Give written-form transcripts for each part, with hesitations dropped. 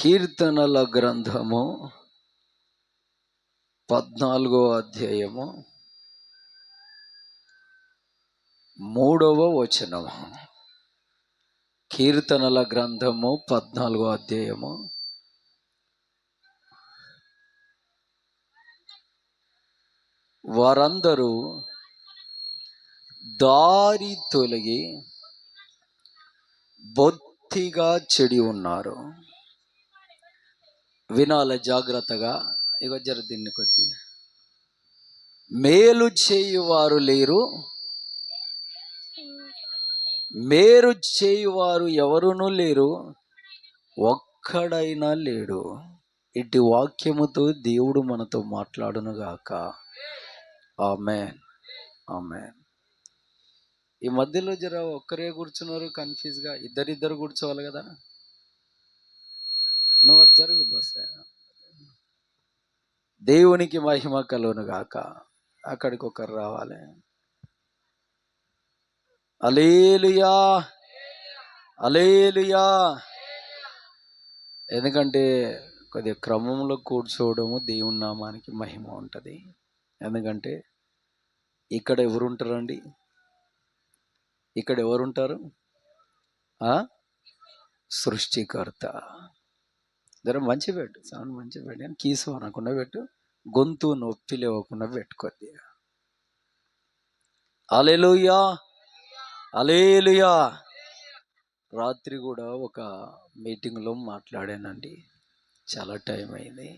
కీర్తనల గ్రంథము 14వ అధ్యాయము 3వ వచనము. కీర్తనల గ్రంథము 14వ అధ్యాయము వారందరూ దారి తొలగి బొత్తిగా చెడి ఉన్నారు. వినాలి జాగ్రత్తగా. ఇక జర దీన్ని కొద్ది. మేలు చేయువారు లేరు, మేలు చేయువారు ఎవరునూ లేరు, ఒక్కడైనా లేడు. ఇటు వాక్యముతో దేవుడు మనతో మాట్లాడునుగాక. ఆమేన్, ఆమేన్. ఈ మధ్యలో జర ఒక్కరే కూర్చున్నారు, కన్ఫ్యూజ్గా. ఇద్దరిద్దరు కూర్చోవాలి కదా. నువ్వు అటు జరుగు బస్. దేవునికి మహిమ కలుగునుగాక. అక్కడికి ఒకరు రావాలి. హల్లెలూయా, హల్లెలూయా. ఎందుకంటే కొద్దిగా క్రమంలో కూర్చోవడము దేవుని నామానికి మహిమ ఉంటుంది. ఎందుకంటే ఇక్కడ ఎవరుంటారండి? ఇక్కడ ఎవరుంటారు? సృష్టికర్త. జర మంచి పెట్టు, సౌండ్ మంచి పెట్టు. కానీ కీసు అనకుండా పెట్టు, గొంతు నొప్పి లేవకుండా పెట్టుకోద్ది. హల్లెలూయా, హల్లెలూయా. రాత్రి కూడా ఒక మీటింగ్లో మాట్లాడానండి. చాలా టైం అయింది.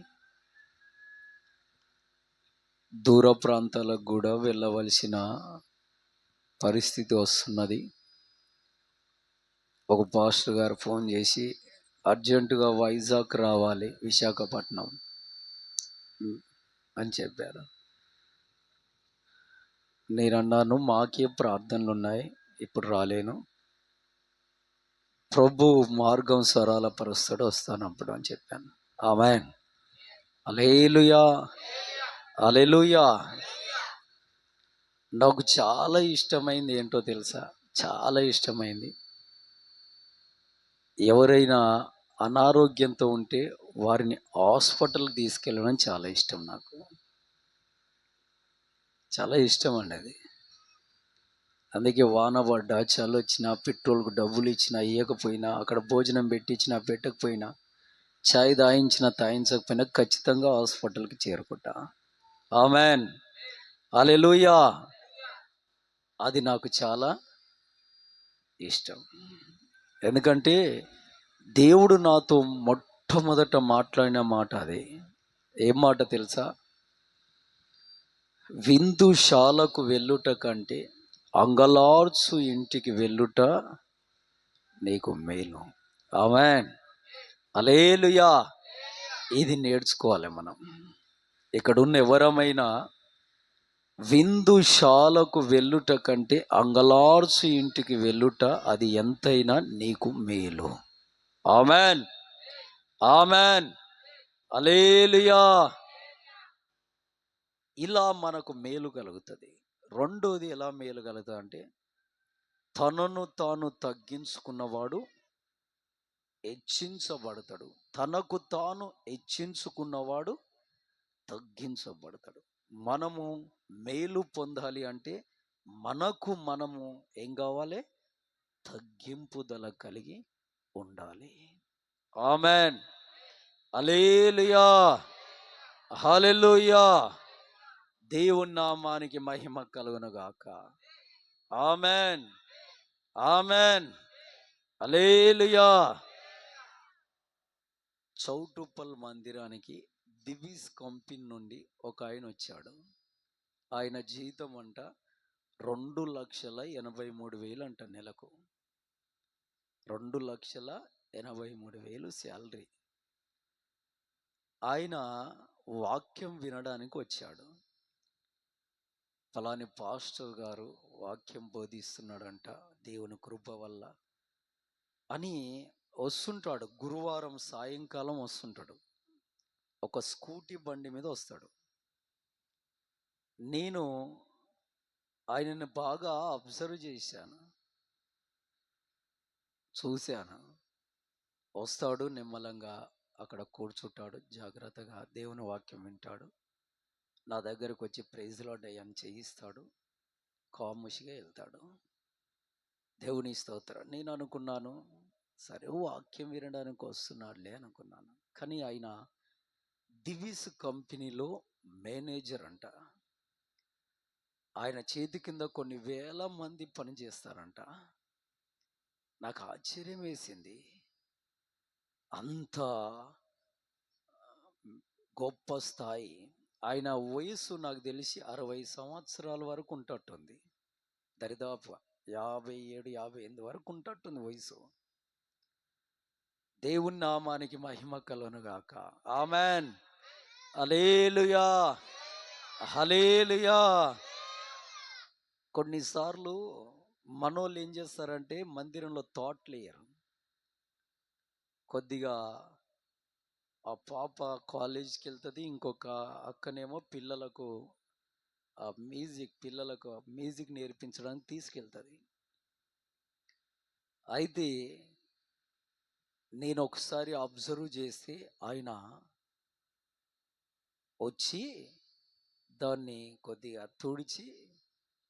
దూర ప్రాంతాలకు కూడా వెళ్ళవలసిన పరిస్థితి వస్తున్నది. ఒక పాస్టర్ గారు ఫోన్ చేసి అర్జెంటుగా వైజాగ్ రావాలి, విశాఖపట్నం అని చెప్పారు. నేనన్నాను, మాకే ప్రార్థనలు ఉన్నాయి, ఇప్పుడు రాలేను. ప్రభు మార్గం సరళ పరుస్తాడు, వస్తానప్పుడు అని చెప్పాను. ఆమేన్, హల్లెలూయా, హల్లెలూయా. నాకు చాలా ఇష్టమైంది ఏంటో తెలుసా? చాలా ఇష్టమైంది, ఎవరైనా అనారోగ్యంతో ఉంటే వారిని హాస్పిటల్కి తీసుకెళ్ళడం చాలా ఇష్టం. నాకు చాలా ఇష్టం అండి అది. అందుకే వాన పడ్డా, చలి వచ్చినా, పెట్రోల్కు డబ్బులు ఇచ్చినా ఇవ్వకపోయినా, అక్కడ భోజనం పెట్టించినా పెట్టకపోయినా, చాయ్ తాయించినా తాయించకపోయినా ఖచ్చితంగా హాస్పిటల్కి చేరుకుంటా. ఆమేన్, హల్లెలూయా. అది నాకు చాలా ఇష్టం. ఎందుకంటే దేవుడు నాతో మొట్టమొదట మాట్లాడిన మాట అది. ఏం మాట తెలుసా? విందుశాలకు వెళ్ళుట కంటే అంగలార్చు ఇంటికి వెళ్ళుట నీకు మేలు. ఆమేన్, హల్లెలూయా. ఇది నేర్చుకోవాలి మనం. ఇక్కడున్న ఎవరమైనా విందుశాలకు వెళ్ళుట కంటే అంగలార్చు ఇంటికి వెళ్ళుట అది ఎంతైనా నీకు మేలు. ఆమేన్, ఆమేన్, హల్లెలూయా. ఇలా మనకు మేలు కలుగుతుంది. రెండోది ఎలా మేలు కలుగుతుంది అంటే, తనను తాను తగ్గించుకున్నవాడు హెచ్చించబడతాడు, తనకు తాను హెచ్చించుకున్నవాడు తగ్గించబడతాడు. మనము మేలు పొందాలి అంటే మనకు మనము ఏం కావాలి? తగ్గింపుదల కలిగి ఉండాలి. ఆమేన్, హల్లెలూయా, హల్లెలూయా. దేవుని నామానికి మహిమ కలుగునుగాక. ఆమేన్, ఆమేన్, హల్లెలూయా. చౌటుప్పల్ మందిరానికి దివీస్ కంపెనీ నుండి ఒక ఆయన వచ్చాడు. ఆయన జీతం అంట 2,83,000 అంట నెలకు. 2,83,000 శాలరీ. ఆయన వాక్యం వినడానికి వచ్చాడు. ఫలాని పాస్టర్ గారు వాక్యం బోధిస్తున్నాడంట, దేవుని కృప వల్ల అని వస్తుంటాడు. గురువారం సాయంకాలం వస్తుంటాడు. ఒక స్కూటీ బండి మీద వస్తాడు. నేను ఆయనని బాగా అబ్జర్వ్ చేశాను, చూశాను. వస్తాడు నిమ్మలంగా, అక్కడ కూర్చుంటాడు, జాగ్రత్తగా దేవుని వాక్యం వింటాడు. నా దగ్గరకు వచ్చి ప్రైజ్ లార్డ్ అయ్యా అని చేయిస్తాడు, కాముషిగా వెళ్తాడు. దేవుని స్తోత్రం. నేను అనుకున్నాను, సరే వాక్యం వినడానికి వస్తున్నాడులే అనుకున్నాను. కానీ ఆయన దివిస్ కంపెనీలో మేనేజర్ అంట. ఆయన చేతి కింద కొన్ని వేల మంది పని చేస్తారంట. నాకు ఆశ్చర్యం వేసింది. అంత గొప్ప స్థాయి. ఆయన వయసు నాకు తెలిసి 60 సంవత్సరాల వరకు ఉంటట్టుంది. దరిదాపు 57, 58 వరకు ఉంటట్టుంది వయసు. దేవుని నామానికి మహిమ కలుగును గాక. ఆమెన్. హల్లెలూయా, హల్లెలూయా. కొన్నిసార్లు మనోళ్ళు ఏం చేస్తారంటే మందిరంలో థాట్లేయరు. కొద్దిగా ఆ పాప కాలేజ్కి వెళ్తుంది, ఇంకొక అక్కనేమో పిల్లలకు మ్యూజిక్ నేర్పించడానికి తీసుకెళ్తుంది. అయితే నేను ఒకసారి అబ్జర్వ్ చేస్తే ఆయన వచ్చి దాన్ని కొద్దిగా తుడిచి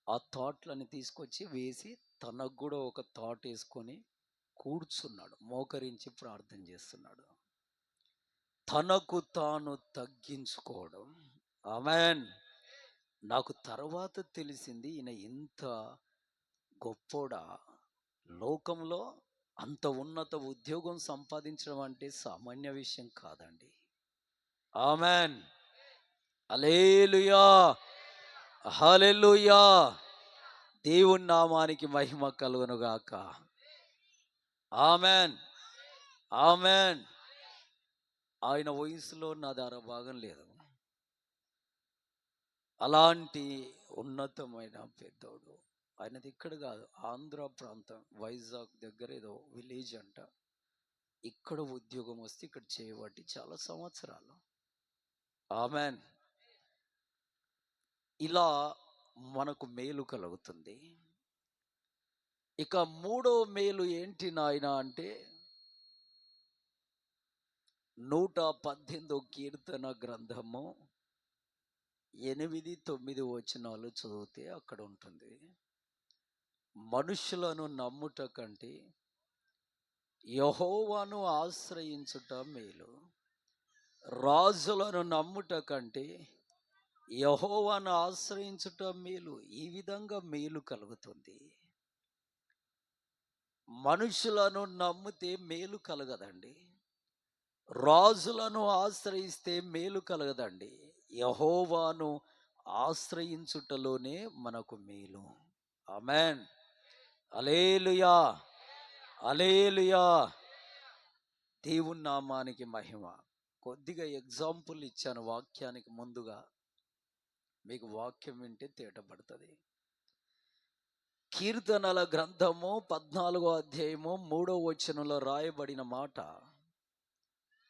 ఆ థాట్లని తీసుకొచ్చి వేసి తనకు కూడా ఒక థాట్ వేసుకొని కూర్చున్నాడు, మోకరించి ప్రార్థన చేస్తున్నాడు. తనకు తాను తగ్గించుకోవడం. ఆమెన్. నాకు తర్వాత తెలిసింది, ఈయన ఇంత గొప్పోడా, లోకంలో అంత ఉన్నత ఉద్యోగం సంపాదించడం అంటే సామాన్య విషయం కాదండి. ఆమెన్. హల్లెలూయా, హల్లెలూయా. దేవుని నామానికి మహిమ కలుగును గాక. Amen, amen. ఆయన వయసులో నాది భాగం లేదు. అలాంటి ఉన్నతమైన పెద్దోడు. ఆయనది ఇక్కడ కాదు, ఆంధ్ర ప్రాంతం, వైజాగ్ దగ్గర ఏదో విలేజ్ అంట. ఇక్కడ ఉద్యోగం వస్తే ఇక్కడ చేయబట్టి చాలా సంవత్సరాలు. ఆమెన్. ఇలా మనకు మేలు కలుగుతుంది. ఇక మూడో మేలు ఏంటి నాయన అంటే, 118 కీర్తన గ్రంథము 8, 9 వచనాలు చదివితే అక్కడ ఉంటుంది, మనుషులను నమ్ముట కంటే యెహోవాను ఆశ్రయించుట మేలు, రాజులను నమ్ముట కంటే యెహోవాను ఆశ్రయించుట మేలు. ఈ విధంగా మేలు కలుగుతుంది. మనుషులను నమ్మితే మేలు కలగదండి, రాజులను ఆశ్రయిస్తే మేలు కలగదండి. యెహోవాను ఆశ్రయించుటలోనే మనకు మేలు. ఆమెన్. హల్లెలూయా, హల్లెలూయా. దేవుని నామానికి మహిమ. కొద్దిగా ఎగ్జాంపుల్ ఇచ్చాను వాక్యానికి ముందుగా, మీకు వాక్యం వింటే తేటపడుతుంది. కీర్తనల గ్రంథము 14వ అధ్యాయము 3వ వచనంలో రాయబడిన మాట,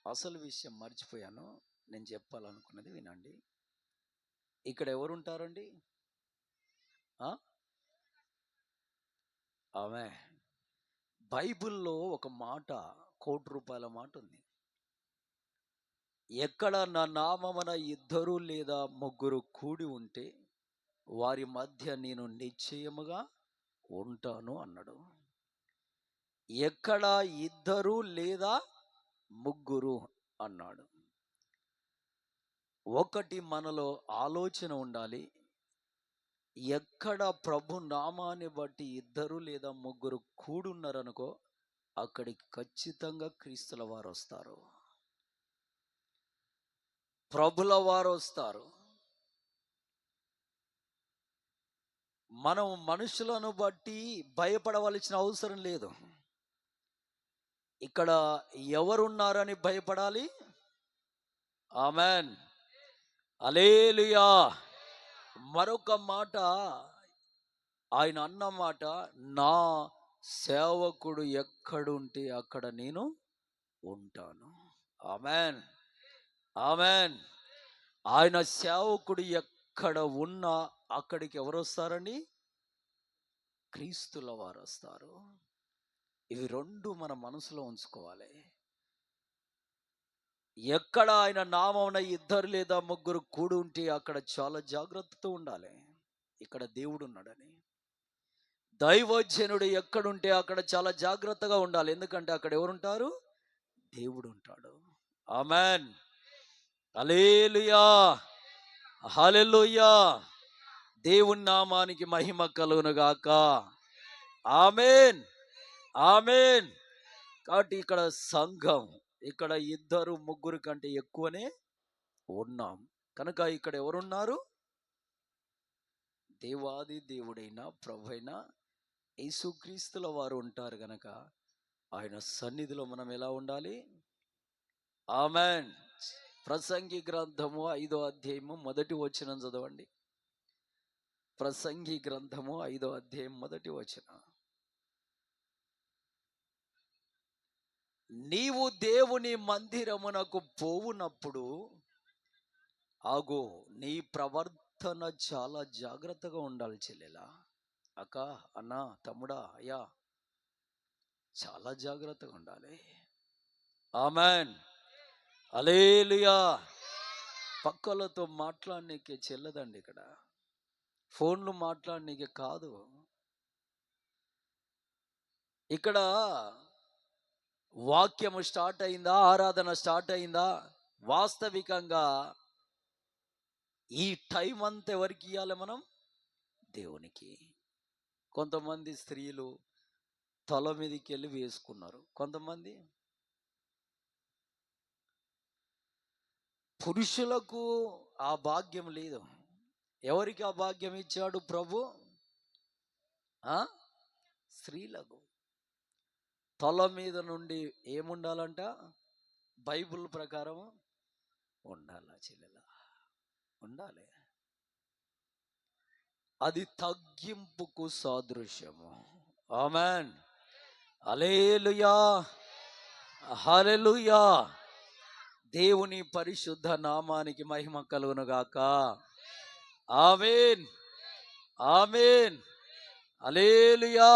అసలు విషయం మర్చిపోయాను, నేను చెప్పాలనుకున్నది వినండి. ఇక్కడ ఎవరుంటారండి? ఆమె బైబిల్లో ఒక మాట, ₹1,00,00,000 మాట ఉంది. ఎక్కడ నా నామమున 2 లేదా 3 కూడి ఉంటే వారి మధ్య నేను నిశ్చయముగా ఉంటాను అన్నాడు. ఎక్కడ 2 లేదా 3 అన్నాడు. ఒకటి మనలో ఆలోచన ఉండాలి, ఎక్కడ ప్రభు నామాన్ని బట్టి 2 లేదా 3 కూడున్నారనుకో అక్కడికి ఖచ్చితంగా క్రీస్తుల వారు వస్తారు, ప్రభుల వారు వస్తారు. మనం మనుషులను బట్టి భయపడవలసిన అవసరం లేదు. ఇక్కడ ఎవరున్నారని భయపడాలి? ఆమెన్, హల్లెలూయా. మరొక మాట ఆయన అన్న మాట, నా సేవకుడు ఎక్కడుంటే అక్కడ నేను ఉంటాను. Amen, amen. ఆయన సేవకుడు ఎక్కడ ఉన్నా అక్కడికి ఎవరు వస్తారండి? క్రీస్తుల వారు వస్తారు. ఇవి 2 మన మనసులో ఉంచుకోవాలి. ఎక్కడ ఆయన నామమున ఇద్దరు లేదా ముగ్గురు కూడి ఉంటే అక్కడ చాలా జాగ్రత్తతో ఉండాలి. ఇక్కడ దేవుడు ఉన్నాడని. దైవజనుడు ఎక్కడుంటే అక్కడ చాలా జాగ్రత్తగా ఉండాలి. ఎందుకంటే అక్కడ ఎవరుంటారు? దేవుడు ఉంటాడు. ఆమెన్. హల్లెలూయా, హల్లెలూయా. దేవుని నామానికి మహిమ కలుగును గాక. Amen, amen. కాబట్టి ఇక్కడ సంఘం, ఇక్కడ ఇద్దరు ముగ్గురు కంటే ఎక్కువనే ఉన్నాం కనుక ఇక్కడ ఎవరున్నారు? దేవాది దేవుడైన ప్రభువైన యేసుక్రీస్తుల వారు ఉంటారు గనక ఆయన సన్నిధిలో మనం ఎలా ఉండాలి? ఆమెన్. ప్రసంగి గ్రంథము 5వ అధ్యాయము మొదటి వచనం చదవండి. ప్రసంగి గ్రంథము 5వ అధ్యాయం మొదటి వచనం. నీవు దేవుని మందిరమునకు పోవునప్పుడు ఆగో నీ ప్రవర్తన చాలా జాగ్రత్తగా ఉండాలి చెల్లెలా, అక్క, అన్న, తమ్ముడా, అయ్యా, చాలా జాగ్రత్తగా ఉండాలి. ఆమెన్, హల్లెలూయా. పక్కలతో మాట్లాడనీకే చెల్లదండి, ఇక్కడ ఫోన్లు మాట్లాడనీకే కాదు. ఇక్కడ వాక్యము స్టార్ట్ అయిందా, ఆరాధన స్టార్ట్ అయిందా, వాస్తవికంగా ఈ టైం అంతా ఎవరికి ఇవ్వాలి? మనం దేవునికి. కొంతమంది స్త్రీలు తల మీదకి వెళ్ళి వేసుకున్నారు, కొంతమంది పురుషులకు ఆ భాగ్యం లేదు. ఎవరికి ఆ భాగ్యం ఇచ్చాడు ప్రభు? స్త్రీలకు. తల మీద నుండి ఏముండాలంట? బైబిల్ ప్రకారం ఉండాల చెల్లెల, ఉండాలి. అది తగ్గింపుకు సాదృశ్యము. ఆమెన్, హల్లెలూయా, హల్లెలూయా. దేవుని పరిశుద్ధ నామానికి మహిమ కలుగును గాక. ఆమేన్, ఆమేన్, హల్లెలూయా.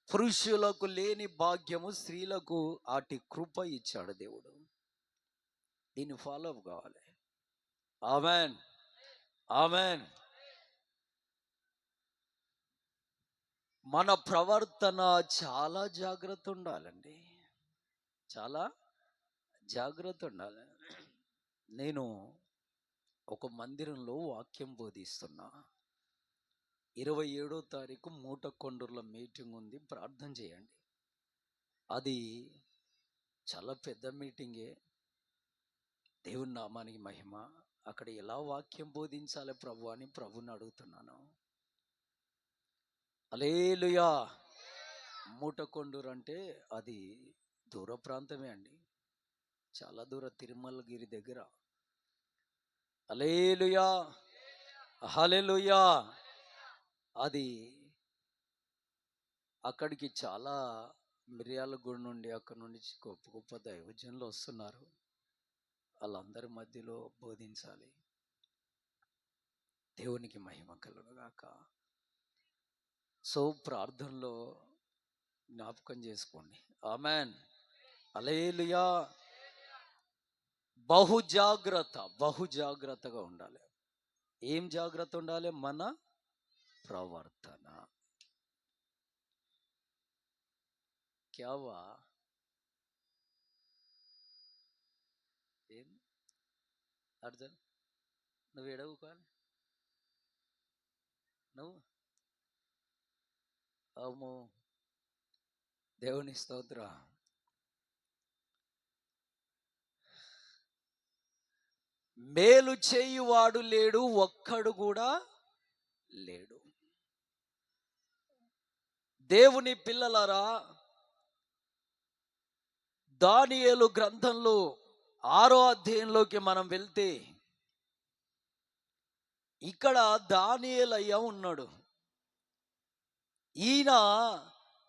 పురుషులకు లేని భాగ్యము స్త్రీలకు ఆటి కృప ఇచ్చాడు దేవుడు. దీన్ని ఫాలో అప్ కావాలి. ఆమేన్, ఆమేన్. మన ప్రవర్తన చాలా జాగ్రత్త ఉండాలండి, చాలా జాగ్రత్త ఉండాలి. నేను ఒక మందిరంలో వాక్యం బోధిస్తున్నా. 27వ తారీఖు మూటకొండూరులో మీటింగ్ ఉంది, ప్రార్థన చేయండి. అది చాలా పెద్ద మీటింగే. దేవుని నామానికి మహిమ. అక్కడ ఎలా వాక్యం బోధించాలి ప్రభు అని ప్రభుని అడుగుతున్నాను. హల్లెలూయా. మూటకొండూరు అంటే అది దూర ప్రాంతమే అండి, చాలా దూర, తిరుమలగిరి దగ్గర. హల్లెలూయా, హల్లెలూయా. అది అక్కడికి చాలా మిర్యాలగూడ నుండి, అక్కడ నుండి గొప్ప గొప్ప దైవజనులు వస్తున్నారు. వాళ్ళందరి మధ్యలో బోధించాలి. దేవునికి మహిమ కలుగుగాక. సో ప్రార్థనలో జ్ఞాపకం చేసుకోండి. ఆమెన్, హల్లెలూయా. బహు జాగ్రత్తగా ఉండాలి. ఏం జాగ్రత్త ఉండాలి? మన ప్రవర్తన. క్యావా ఏం అర్జున్, నువ్వు ఎడవు కానీ నువ్వు అమ్మో, దేవుని స్తోత్ర. మేలు చేయువాడు లేడు, ఒక్కడు కూడా లేడు. దేవుని పిల్లలారా, దానియేలు గ్రంథంలో 6వ అధ్యాయంలోకి మనం వెళ్తే ఇక్కడ దానియేలయ్య ఉన్నాడు. ఈయన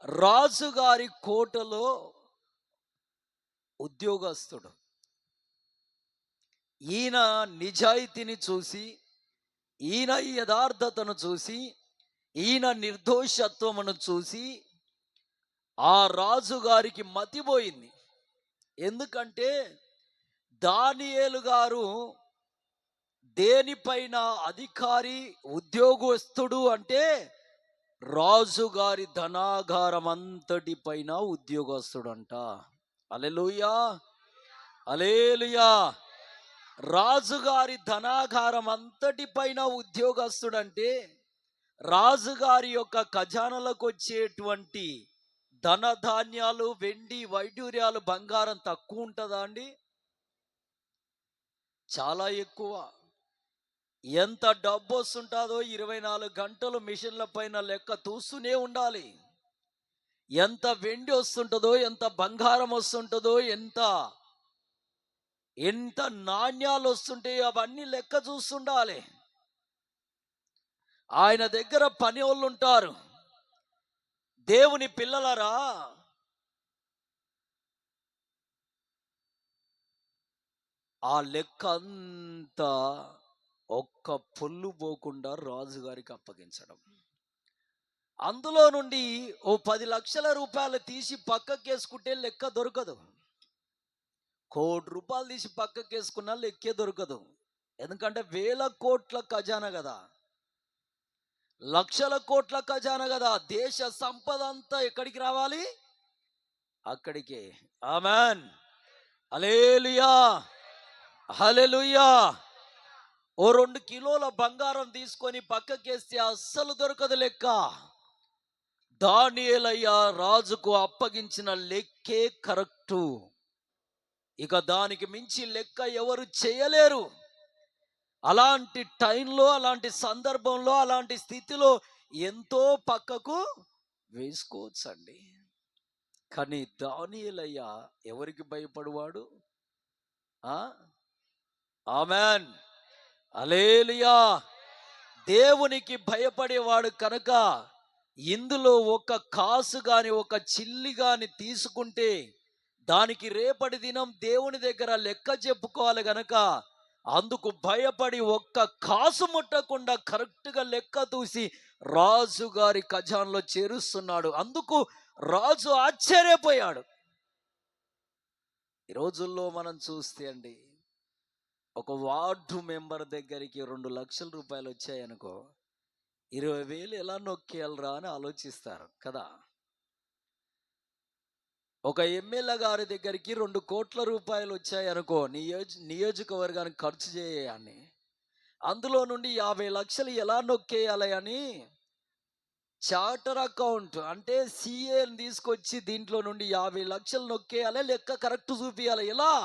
రాజుగారి కోటలో ఉద్యోగస్తుడు. ఈయన నిజాయితీని చూసి, ఈయన యథార్థతను చూసి, ఈయన నిర్దోషత్వమును చూసి ఆ రాజుగారికి మతిపోయింది. ఎందుకంటే దానియేలు గారు దేనిపైన అధికారి, ఉద్యోగస్తుడు అంటే రాజుగారి ధనాగారం అంతటి పైన ఉద్యోగస్తుడంట. హల్లెలూయా, హల్లెలూయా. రాజుగారి ధనాగారం అంతటి పైన ఉద్యోగస్తుడంటే రాజుగారి యొక్క ఖజానాలకు వచ్చేటువంటి ధనధాన్యాలు, వెండి వైడూర్యాలు, బంగారం తక్కువ ఉంటుందా అండి? చాలా ఎక్కువ. ఎంత డబ్బు వస్తుంటుందో 24 గంటలు మిషన్ల పైన లెక్క చూస్తూనే ఉండాలి. ఎంత వెండి వస్తుంటుందో, ఎంత బంగారం వస్తుంటుందో, ఎంత ఎంత నాణ్యాలు వస్తుంటాయో అవన్నీ లెక్క చూస్తుండాలి. ఆయన దగ్గర పని వాళ్ళు ఉంటారు. దేవుని పిల్లలరా, ఆ లెక్క అంతా ఒక్క పొల్లు పోకుండా రాజుగారికి అప్పగించడం. అందులో నుండి ఓ 10 లక్షల రూపాయలు తీసి పక్కకేసుకుంటే లెక్క దొరకదు. 1,00,00,000 రూపాయలు తీసి పక్కకేసుకున్నా లెక్కే దొరకదు. ఎందుకంటే వేల కోట్ల ఖజానా కదా, లక్షల కోట్ల ఖజానా కదా. దేశ సంపద అంతా ఎక్కడికి రావాలి? అక్కడికే. ఆమెన్, హల్లెలూయా, హల్లెలూయా. ఓ 2 కిలోల బంగారం తీసుకొని పక్కకేస్తే అస్సలు దొరకదు లెక్క. దానియేలయ్య రాజుకు అప్పగించిన లెక్కే కరెక్టు. ఇక దానికి మించి లెక్క ఎవరు చేయలేరు. అలాంటి టైంలో, అలాంటి సందర్భంలో, అలాంటి స్థితిలో ఎంతో పక్కకు వేసుకోవచ్చండి. కానీ దానియేలయ్య ఎవరికి భయపడువాడు? ఆమెన్, హల్లెలూయా. దేవునికి భయపడేవాడు కనుక ఇందులో ఒక కాసు గాని, ఒక చిల్లి గాని తీసుకుంటే దానికి రేపటి దినం దేవుని దగ్గర లెక్క చెప్పుకోవాలి గనక అందుకు భయపడి ఒక్క కాసు ముట్టకుండా కరెక్ట్గా లెక్క చూసి రాజు గారి ఖజాన్లో చేరుస్తున్నాడు. అందుకు రాజు ఆశ్చర్యపోయాడు. ఈ రోజుల్లో మనం చూస్తే అండి, ఒక వార్డు మెంబర్ దగ్గరికి 2 లక్షల రూపాయలు వచ్చాయనుకో, 20,000 ఎలా నొక్కేయాలరా అని ఆలోచిస్తారు కదా. ఒక ఎమ్మెల్యే గారి దగ్గరికి 2 కోట్ల రూపాయలు వచ్చాయనుకో, నియోజకవర్గానికి ఖర్చు చేయని, అందులో నుండి 50 లక్షలు ఎలా నొక్కేయాలి అని చార్టర్ అకౌంట్ అంటే సిఏని తీసుకొచ్చి దీంట్లో నుండి 50 లక్షలు నొక్కేయాలి, లెక్క కరెక్ట్ చూపించాలి ఎలా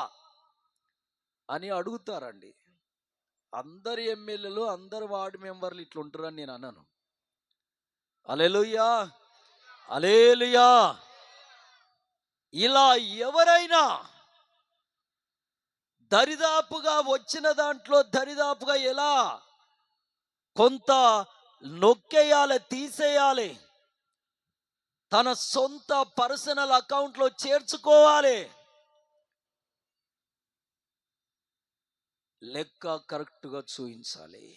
అని అడుగుతారండి. అందరు ఎమ్మెల్యేలు, అందరు వార్డు మెంబర్లు ఇట్లుంటారని నేను అన్నాను. హల్లెలూయా, హల్లెలూయా. ఇలా ఎవరైనా దరిదాపుగా వచ్చిన దాంట్లో దరిదాపుగా ఎలా కొంత నొక్కేయాలి, తీసేయాలి, తన సొంత పర్సనల్ అకౌంట్లో చేర్చుకోవాలి, లెక్క కరెక్ట్గా చూపించాలి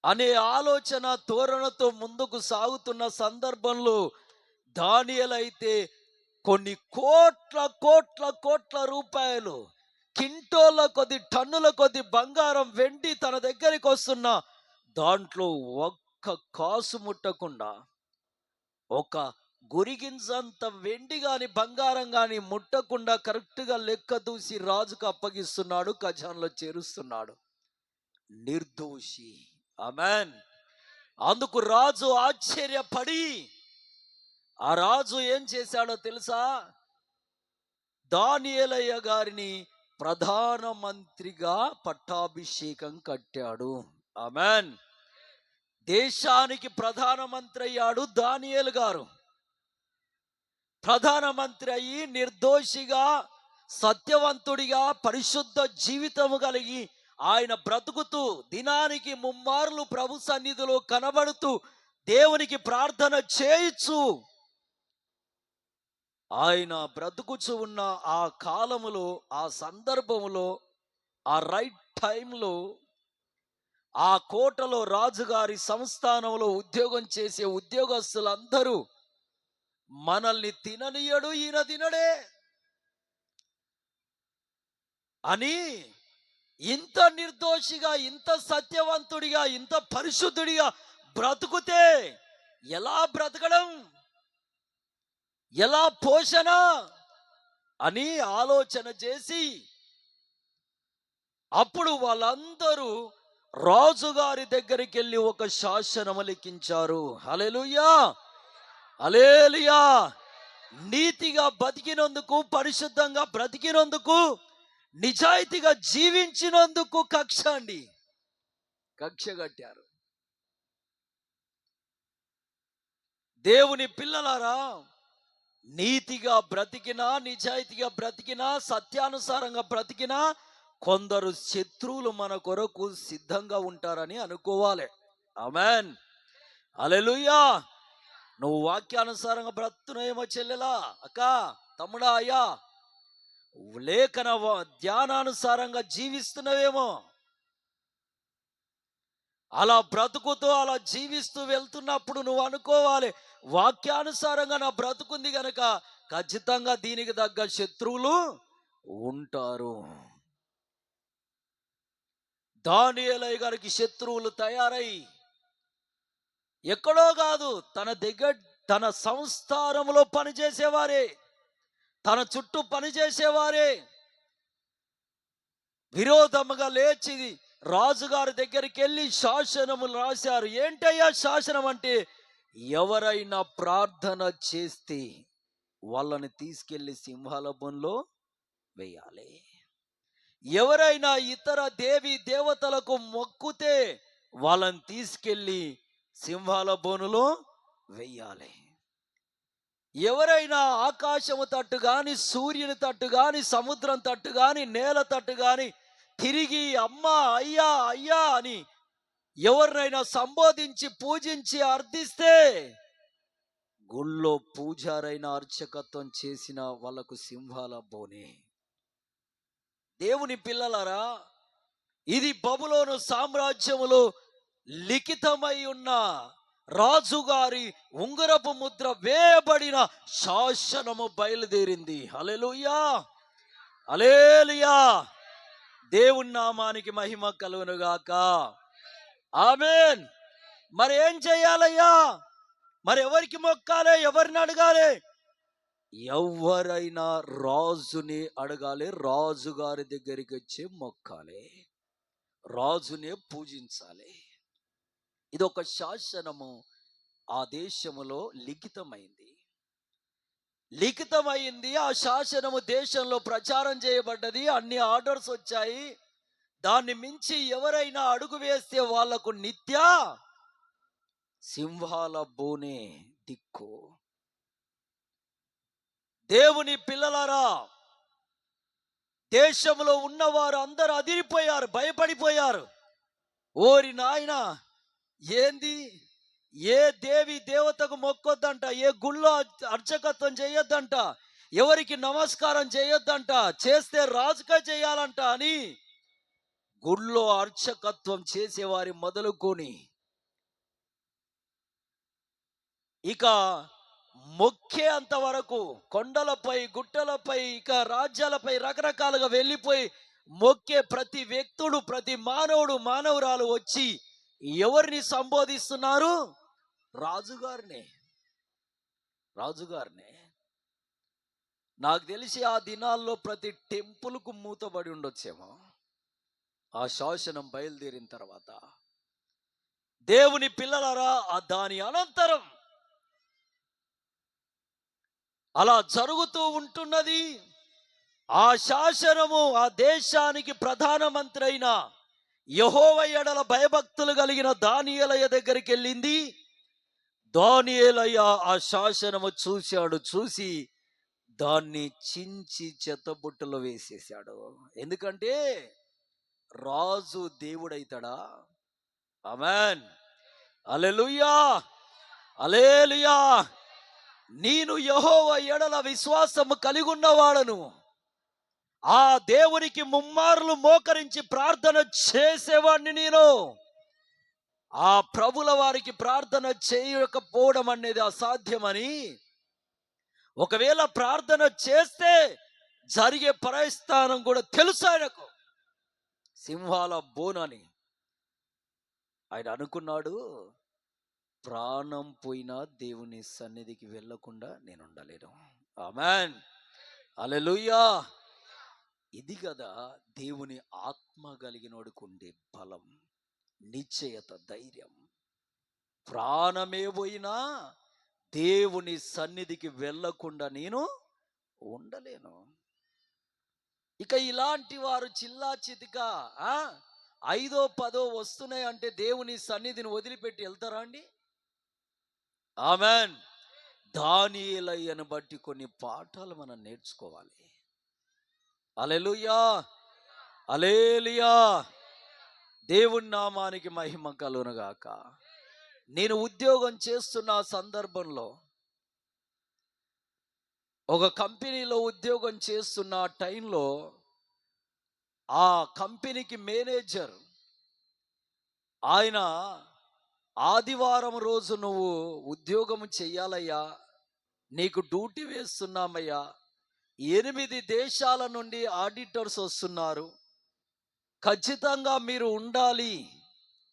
అనే ఆలోచన ధోరణితో ముందుకు సాగుతున్న సందర్భంలో దానియేలు అయితే కొన్ని కోట్ల కోట్ల కోట్ల రూపాయలు, కింటోల కొద్ది, టన్నుల కొద్ది బంగారం, వెండి తన దగ్గరికి వస్తున్న దాంట్లో ఒక్క కాసు ముట్టకుండా, ఒక గురిగింజంత వెండి గాని బంగారం గాని ముట్టకుండా కరెక్ట్గా లెక్క దూసి రాజుకు అప్పగిస్తున్నాడు, ఖజాన్లో చేరుస్తున్నాడు. నిర్దోషి. ఆమెన్. అందుకు రాజు ఆశ్చర్యపడి, ఆ రాజు ఏం చేశాడో తెలుసా? దానియేలయ్య గారిని ప్రధానమంత్రిగా పట్టాభిషేకం కట్టాడు. ఆమెన్. దేశానికి ప్రధానమంత్రి అయ్యాడు దానియేలు గారు. ప్రధానమంత్రి అయ్యి నిర్దోషిగా, సత్యవంతుడిగా, పరిశుద్ధ జీవితము కలిగి ఆయన బ్రతుకుతూ దినానికి 3 మార్లు ప్రభు సన్నిధిలో కనబడుతూ దేవునికి ప్రార్థన చేయొచ్చు ఆయన బ్రతుకుచు ఉన్న ఆ కాలములో, ఆ సందర్భములో, ఆ రైట్ టైంలో ఆ కోటలో రాజుగారి సంస్థానంలో ఉద్యోగం చేసే ఉద్యోగస్తులందరూ మనల్ని తిననీయడు, ఈయన తినడే అని ఇంత నిర్దోషిగా, ఇంత సత్యవంతుడిగా, ఇంత పరిశుద్ధుడిగా బ్రతుకుతే ఎలా బ్రతకడం, ఎలా పోషణ అని ఆలోచన చేసి అప్పుడు వాళ్ళందరూ రాజుగారి దగ్గరికి వెళ్ళి ఒక శాసనము లిఖించారు. హల్లెలూయా, హల్లెలూయా. నీతిగా బతికినందుకు, పరిశుద్ధంగా బ్రతికినందుకు, నిజాయితీగా జీవించినందుకు కక్ష అండి, కక్ష కట్టారు. దేవుని పిల్లలారా, నీతిగా బ్రతికినా, నిజాయితీగా బ్రతికినా, సత్యానుసారంగా బ్రతికినా కొందరు శత్రువులు మన కొరకు సిద్ధంగా ఉంటారని అనుకోవాలి. ఆమేన్, హల్లెలూయా. నువ్వు వాక్యానుసారంగా బ్రతుకునేమో చెల్లెలా, అక్క, తమ్ముడా, అయ్యా, లేఖన ధ్యానానుసారంగా జీవిస్తున్నవేమో. అలా బ్రతుకుతూ అలా జీవిస్తూ వెళ్తున్నప్పుడు నువ్వు అనుకోవాలి, వాక్యానుసారంగా నా బ్రతుకుంది గనక ఖచ్చితంగా దీనికి తగ్గ శత్రువులు ఉంటారు. దానియేలు గారికి శత్రువులు తయారై ఎక్కడో కాదు, తన దగ్గర, తన సంస్థానంలో పనిచేసేవారే, తన చుట్టూ పనిచేసేవారే విరోధముగా లేచి రాజుగారి దగ్గరికి వెళ్ళి శాసనములు రాశారు. ఏంటయ్యా శాసనం అంటే, ఎవరైనా ప్రార్థన చేస్తే వాళ్ళని తీసుకెళ్లి సింహాల బొన్లో వేయాలి. ఎవరైనా ఇతర దేవి దేవతలకు మొక్కుతే వాళ్ళని తీసుకెళ్లి సింహాల బోనులో వెయ్యాలి. ఎవరైనా ఆకాశము తట్టు గాని, సూర్యుని తట్టు గాని, సముద్రం తట్టు గాని, నేల తట్టు గాని తిరిగి అమ్మా, అయ్యా, అయ్యా అని ఎవరినైనా సంబోధించి పూజించి అర్థిస్తే, గుళ్ళో పూజారైన అర్చకత్వం చేసిన వాళ్ళకు సింహాల బోనే. దేవుని పిల్లలారా, ఇది బబులోను సామ్రాజ్యములో లిఖితమై ఉన్న రాజుగారి ఉంగరపు ముద్ర వేయబడిన శాసనము బయలుదేరింది. హల్లెలూయా, హల్లెలూయా. దేవుని నామానికి మహిమ కలుగునుగాక. ఆమేన్. మరి ఏం చేయాలయ్యా? మరి ఎవరికి మొక్కాలి, ఎవరిని అడగాలి? ఎవరైనా రాజుని అడగాలి, రాజుగారి దగ్గరికి వచ్చి మొక్కాలి, రాజునే పూజించాలి. ఇది ఒక శాసనము ఆ దేశములో లిఖితమైంది. ఆ శాసనము దేశంలో ప్రచారం చేయబడ్డది, అన్ని ఆర్డర్స్ వచ్చాయి. దాన్ని మించి ఎవరైనా అడుగు వేస్తే వాళ్లకు నిత్య సింహాల బోనే దిక్కు. దేవుని పిల్లలారా, దేశంలో ఉన్నవారు అందరూ అదిరిపోయారు, భయపడిపోయారు. ఓరి నాయన, ఏంది, ఏ దేవి దేవతకు మొక్కొద్దంట, ఏ గుళ్ళో అర్చకత్వం చేయొద్దంట, ఎవరికి నమస్కారం చేయొద్దంట, చేస్తే రాజుగా చేయాలంట అని గుళ్ళో అర్చకత్వం చేసేవారి మొదలుకొని ఇక మొక్కే అంతవరకు కొండలపై, గుట్టలపై, ఇక రాజ్యాలపై రకరకాలుగా వెళ్ళిపోయి మొక్కే ప్రతి వ్యక్తుడు, ప్రతి మానవుడు, మానవురాలు వచ్చి ఎవరిని సంబోధిస్తున్నారు? రాజుగారినే. నాకు తెలిసి ఆ దినాల్లో ప్రతి టెంపుల్కు మూతబడి ఉండొచ్చేమో ఆ శాసనం బయలుదేరిన తర్వాత. దేవుని పిల్లలారా, దాని అనంతరం అలా జరుగుతూ ఉంటున్నది. ఆ శాసనము ఆ దేశానికి ప్రధానమంత్రి అయిన యెహోవా యెడల భయభక్తులు కలిగిన దానియేలయ్య దగ్గరికి వెళ్ళింది. దానియేలయ్య ఆ శాసనము చూశాడు. చూసి దాన్ని చించి చెత్తబుట్టలో వేసేశాడు. ఎందుకంటే రాజు దేవుడైతాడా? ఆమేన్, హల్లెలూయా, హల్లెలూయా. నేను యెహోవా యెడల విశ్వాసము కలిగి ఉన్నవాడను, ఆ దేవునికి ముమ్మార్లు మోకరించి ప్రార్థన చేసేవాడిని నేను. ఆ ప్రభుల వారికి ప్రార్థన చేయకపోవడం అనేది అసాధ్యమని ఒకవేళ ప్రార్థన చేస్తే జరిగే పరస్థానం కూడా తెలుసు ఆయనకు. సింహాల బోనని ఆయన అనుకున్నాడు, ప్రాణం పోయినా దేవుని సన్నిధికి వెళ్ళకుండా నేను ఉండలేను. ఆమేన్, హల్లెలూయా. ఇది కదా దేవుని ఆత్మ కలిగినోడికి ఉండే బలం, నిశ్చయత, ధైర్యం. ప్రాణమే పోయినా దేవుని సన్నిధికి వెళ్ళకుండా నేను ఉండలేను. ఇక ఇలాంటి వారు చిల్లా చితికా 5ో 10ో వస్తున్నాయి అంటే దేవుని సన్నిధిని వదిలిపెట్టి వెళ్తారా అండి? ఆమెన్. దానియేలయ్యను బట్టి కొన్ని పాఠాలు మనం నేర్చుకోవాలి. హల్లెలూయా, హల్లెలూయా. దేవుని నామానికి మహిమ కలుగునుగాక. నేను ఉద్యోగం చేస్తున్న సందర్భంలో, ఒక కంపెనీలో ఉద్యోగం చేస్తున్న టైంలో ఆ కంపెనీకి మేనేజర్ ఆయన ఆదివారం రోజు నువ్వు ఉద్యోగం చెయ్యాలయ్యా, నీకు డ్యూటీ వేస్తున్నామయ్యా, 8 దేశాల నుండి ఆడిటర్స్ వస్తున్నారు, ఖచ్చితంగా మీరు ఉండాలి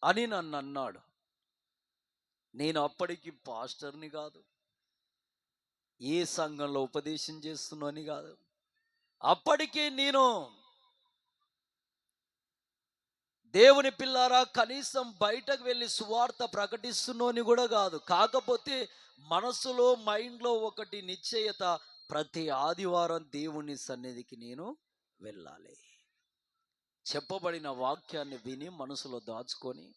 అని నన్ను అన్నాడు. నేను అప్పటికి పాస్టర్ని కాదు, ఏ సంఘంలో ఉపదేశం చేస్తున్నాని కాదు, అప్పటికి నేను దేవుని పిల్లారా కనీసం బయటకు వెళ్ళి సువార్త ప్రకటిస్తున్నాని కూడా కాదు. కాకపోతే మనసులో మైండ్లో ఒకటి నిశ్చయత, ప్రతి ఆదివారం దేవుని సన్నిధికి నేను వెళ్ళాలి. చెప్పబడిన వాక్యాన్ని విని మనసులో దాచుకొని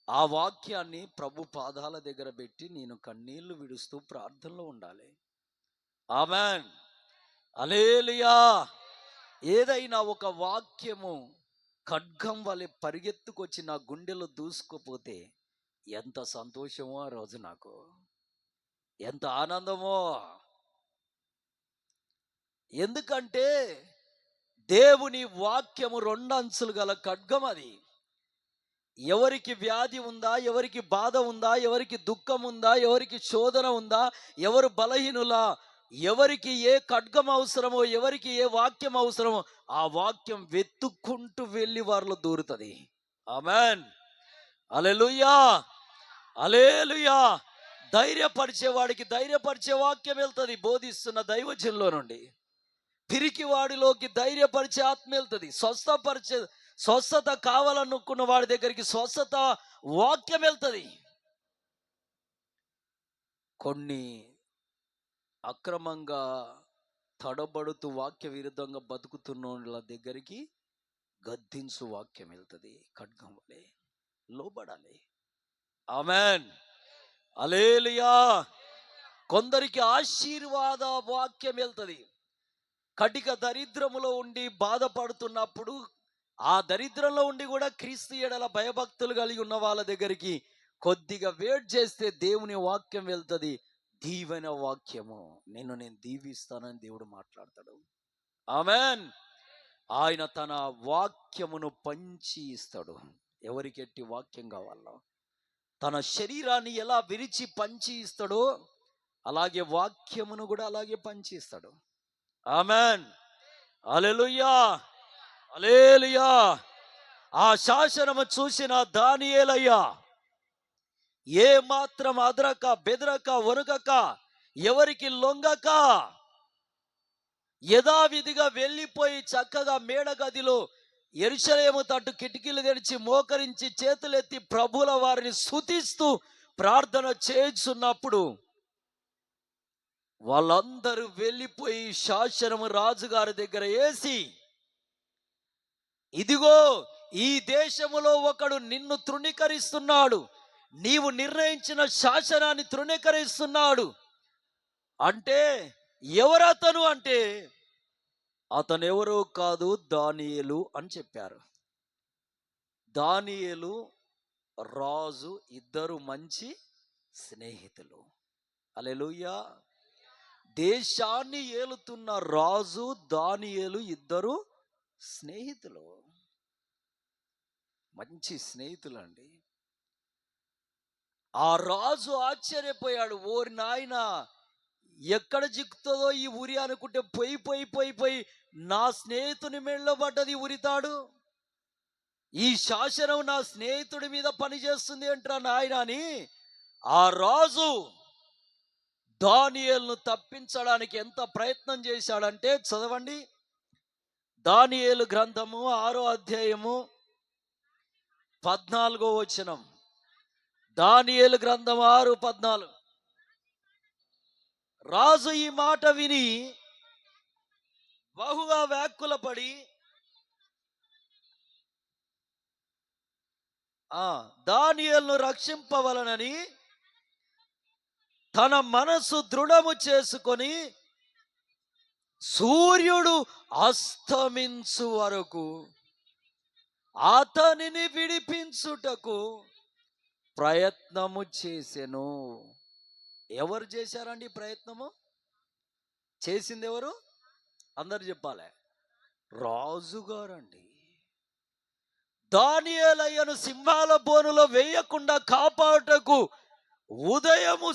ఆ వాక్యాన్ని ప్రభు పాదాల దగ్గర పెట్టి నేను కన్నీళ్లు విడుస్తూ ప్రార్థనలో ఉండాలి. ఆమేన్, హల్లెలూయా. ఏదైనా ఒక వాక్యము ఖడ్గం వలె పరిగెత్తుకొచ్చి నా గుండెలో దూసుకుపోతే ఎంత సంతోషమో ఆ రోజు, నాకు ఎంత ఆనందమో. ఎందుకంటే దేవుని వాక్యము 2 అంచులు గల ఖడ్గం. అది ఎవరికి వ్యాధి ఉందా, ఎవరికి బాధ ఉందా, ఎవరికి దుఃఖం ఉందా, ఎవరికి శోధన ఉందా, ఎవరు బలహీనులా, ఎవరికి ఏ ఖడ్గం అవసరమో, ఎవరికి ఏ వాక్యం అవసరమో ఆ వాక్యం వెతుక్కుంటూ వెళ్ళి వారిలో దూరుతుంది. ఆమేన్, హల్లెలూయా, హల్లెలూయా. ధైర్యపరిచేవాడికి ధైర్యపరిచే వాక్యం వెళ్తుంది బోధిస్తున్న దైవజనులో నుండి. పిరికివాడిలోకి ధైర్యపరిచే ఆత్మ వెళ్తుంది. స్వస్థత కావాలనుకున్న వాడి దగ్గరికి స్వస్థత వాక్యం వెళ్తుంది. కొన్ని అక్రమంగా తడబడుతూ వాక్య విరుద్ధంగా బతుకుతున్న వాళ్ళ దగ్గరికి గద్దించు వాక్యం వెళ్తుంది. ఖడ్గం వలె లోబడాలి. ఆమేన్, హల్లెలూయా. కొందరికి ఆశీర్వాద వాక్యం వెళ్తుంది. కటిక దరిద్రములో ఉండి బాధపడుతున్నప్పుడు, ఆ దరిద్రంలో ఉండి కూడా క్రీస్తు ఎడల భయభక్తులు కలిగి ఉన్న వాళ్ళ దగ్గరికి కొద్దిగా వెయిట్ చేస్తే దేవుని వాక్యం వెళ్తుంది. దీవెన వాక్యము, నేను దీవిస్తానని దేవుడు మాట్లాడతాడు. ఆమేన్. ఆయన తన వాక్యమును పంచి ఇస్తాడు. ఎవరికి ఎట్టి వాక్యం కావాలో, తన శరీరాన్ని ఎలా విరిచి పంచి ఇస్తాడో అలాగే వాక్యమును కూడా అలాగే పంచి ఇస్తాడు. ఆమేన్, హల్లెలూయా, హల్లెలూయా. ఆ శాసనము చూసిన దానియేలయ్యా ఏ మాత్రం అదరక బెదరక వణుకక ఎవరికి లొంగక యథావిధిగా వెళ్ళిపోయి చక్కగా మేడగదిలో యెరూషలేము తట్టు కిటికీలు తెరిచి మోకరించి చేతులెత్తి ప్రభుల వారిని స్తుతిస్తూ ప్రార్థన చేస్తున్నప్పుడు వాళ్ళందరూ వెళ్ళిపోయి శాసనము రాజుగారి దగ్గర వేసి, ఇదిగో ఈ దేశములో ఒకడు నిన్ను తృణీకరిస్తున్నాడు, నీవు నిర్ణయించిన శాసనాన్ని తృణీకరిస్తున్నాడు అంటే ఎవరతను అంటే అతను ఎవరో కాదు, దానియేలు అని చెప్పారు. దానియేలు రాజు ఇద్దరు మంచి స్నేహితులు. హల్లెలూయా. దేశాన్ని ఏలుతున్న రాజు దానియేలు ఇద్దరు స్నేహితులు, మంచి స్నేహితులు అండి. ఆ రాజు ఆశ్చర్యపోయాడు. ఓరి నాయనా, ఎక్కడ చిక్కుతుందో ఈ ఉరి అనుకుంటే పోయి పోయి పోయి పోయి నా స్నేహితుని మెడలో పడ్డది ఉరితాడు. ఈ శాసనం నా స్నేహితుడి మీద పనిచేస్తుంది అంటారా నాయన అని ఆ రాజు దానియేలును తప్పించడానికి ఎంత ప్రయత్నం చేశాడంటే, చదవండి దానియేలు గ్రంథము 6వ అధ్యాయము 14వ వచనం. దానియేలు గ్రంథం 6:14. రాజు ఈ మాట విని బహుగా వ్యాకులపడి దానియేలును రక్షింపవలనని తన మనసు దృఢము చేసుకొని సూర్యుడు అస్తమించు వరకు అతనిని విడిపించుటకు ప్రయత్నము చేసెను. ఎవరు చేశారండి ప్రయత్నము? చేసింది ఎవరు? అందరు చెప్పాలి. రాజుగారండి. దానియేలయ్యను సింహాల బోనులో వేయకుండా కాపాడుటకు ఉదయము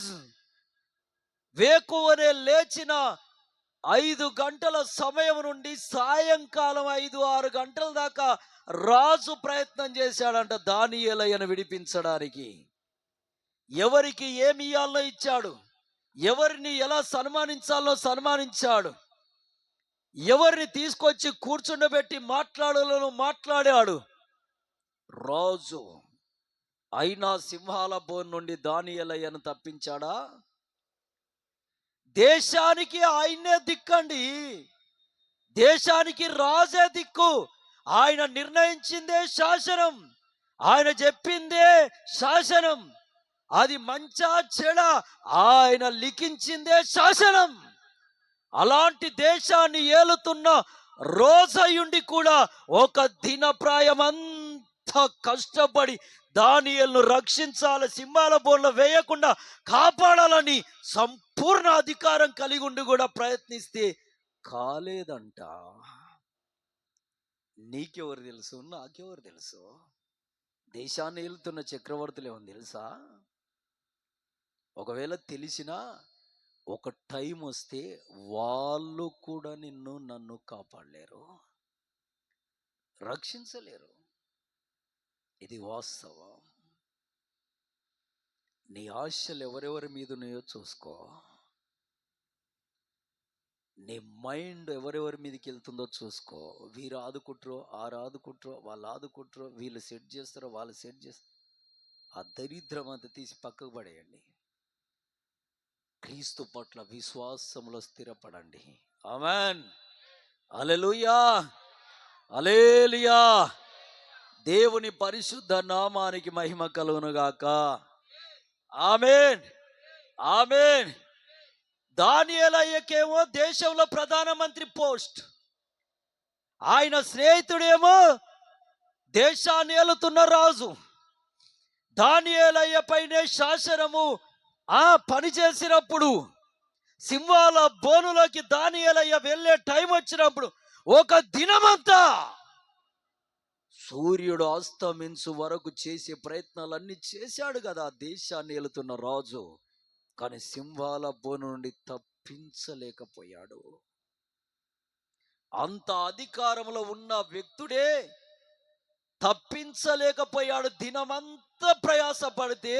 వేకువనే లేచిన 5 గంటల సమయం నుండి సాయంకాలం 5-6 గంటల దాకా రాజు ప్రయత్నం చేశాడంట దానియేలయ్యను విడిపించడానికి. ఎవరికి ఏమి ఇయ్యాలో ఇచ్చాడు, ఎవరిని ఎలా సన్మానించాలో సన్మానించాడు, ఎవరిని తీసుకొచ్చి కూర్చుండబెట్టి మాట్లాడాలో మాట్లాడాడు రాజు. అయినా సింహాల బోన్ నుండి దానియేలయ్యను తప్పించాడా? దేశానికి ఆయనే దిక్కండి, దేశానికి రాజే దిక్కు. ఆయన నిర్ణయించిందే శాసనం, ఆయన చెప్పిందే శాసనం. అది మంచా చెడా ఆయన లిఖించిందే శాసనం. అలాంటి దేశాన్ని ఏలుతున్న రోజయుండి కూడా ఒక దినప్రాయమంతా కష్టపడి దానియేలును రక్షించాలి, సింహాల బోన్లో వేయకుండా కాపాడాలని సంపూర్ణ అధికారం కలిగి ఉండి కూడా ప్రయత్నిస్తే కాలేదంట. నీకెవరు తెలుసు, నాకెవరు తెలుసు? దేశాన్ని ఏలుతున్న చక్రవర్తులు ఏమని తెలుసా? ఒకవేళ తెలిసినా ఒక టైం వస్తే వాళ్ళు కూడా నన్ను కాపాడలేరు, రక్షించలేరు. ఇది వాస్తవం. నీ ఆశలు ఎవరెవరి మీద ఉన్నాయో చూసుకో. నీ మైండ్ ఎవరెవరి మీదకి వెళ్తుందో చూసుకో. వీరు ఆదుకుంటారో, ఆదుకుంటారో, వాళ్ళు ఆదుకుంటారో, వీళ్ళు సెట్ చేస్తారో, వాళ్ళు సెట్ చేస్తారు. ఆ దరిద్రం అంతా తీసి పక్కకు పడేయండి. క్రీస్తు పట్ల విశ్వాసంలో స్థిరపడండి. ఆమేన్. హల్లెలూయా, హల్లెలూయా. దేవుని పరిశుద్ధ నామానికి మహిమ కలుగునుగాక. ఆమేన్, ఆమేన్. దానియేలయ్యకేమో దేశంలో ప్రధానమంత్రి పోస్ట్, ఆయన స్నేహితుడేమో దేశాన్ని ఏలుతున్న రాజు. దానియేలయ్య పైనే శాసనము పని చేసినప్పుడు, సింహాల బోనులోకి దానియేలయ్య వెళ్ళే టైం వచ్చినప్పుడు ఒక దినమంతా సూర్యుడు అస్తమించు వరకు చేసే ప్రయత్నాలన్నీ చేశాడు కదా దేశాన్ని ఏలుతున్న రాజు. కానీ సింహాల బోను నుండి తప్పించలేకపోయాడు. అంత అధికారంలో ఉన్న వ్యక్తుడే తప్పించలేకపోయాడు. దినమంతా ప్రయాసపడితే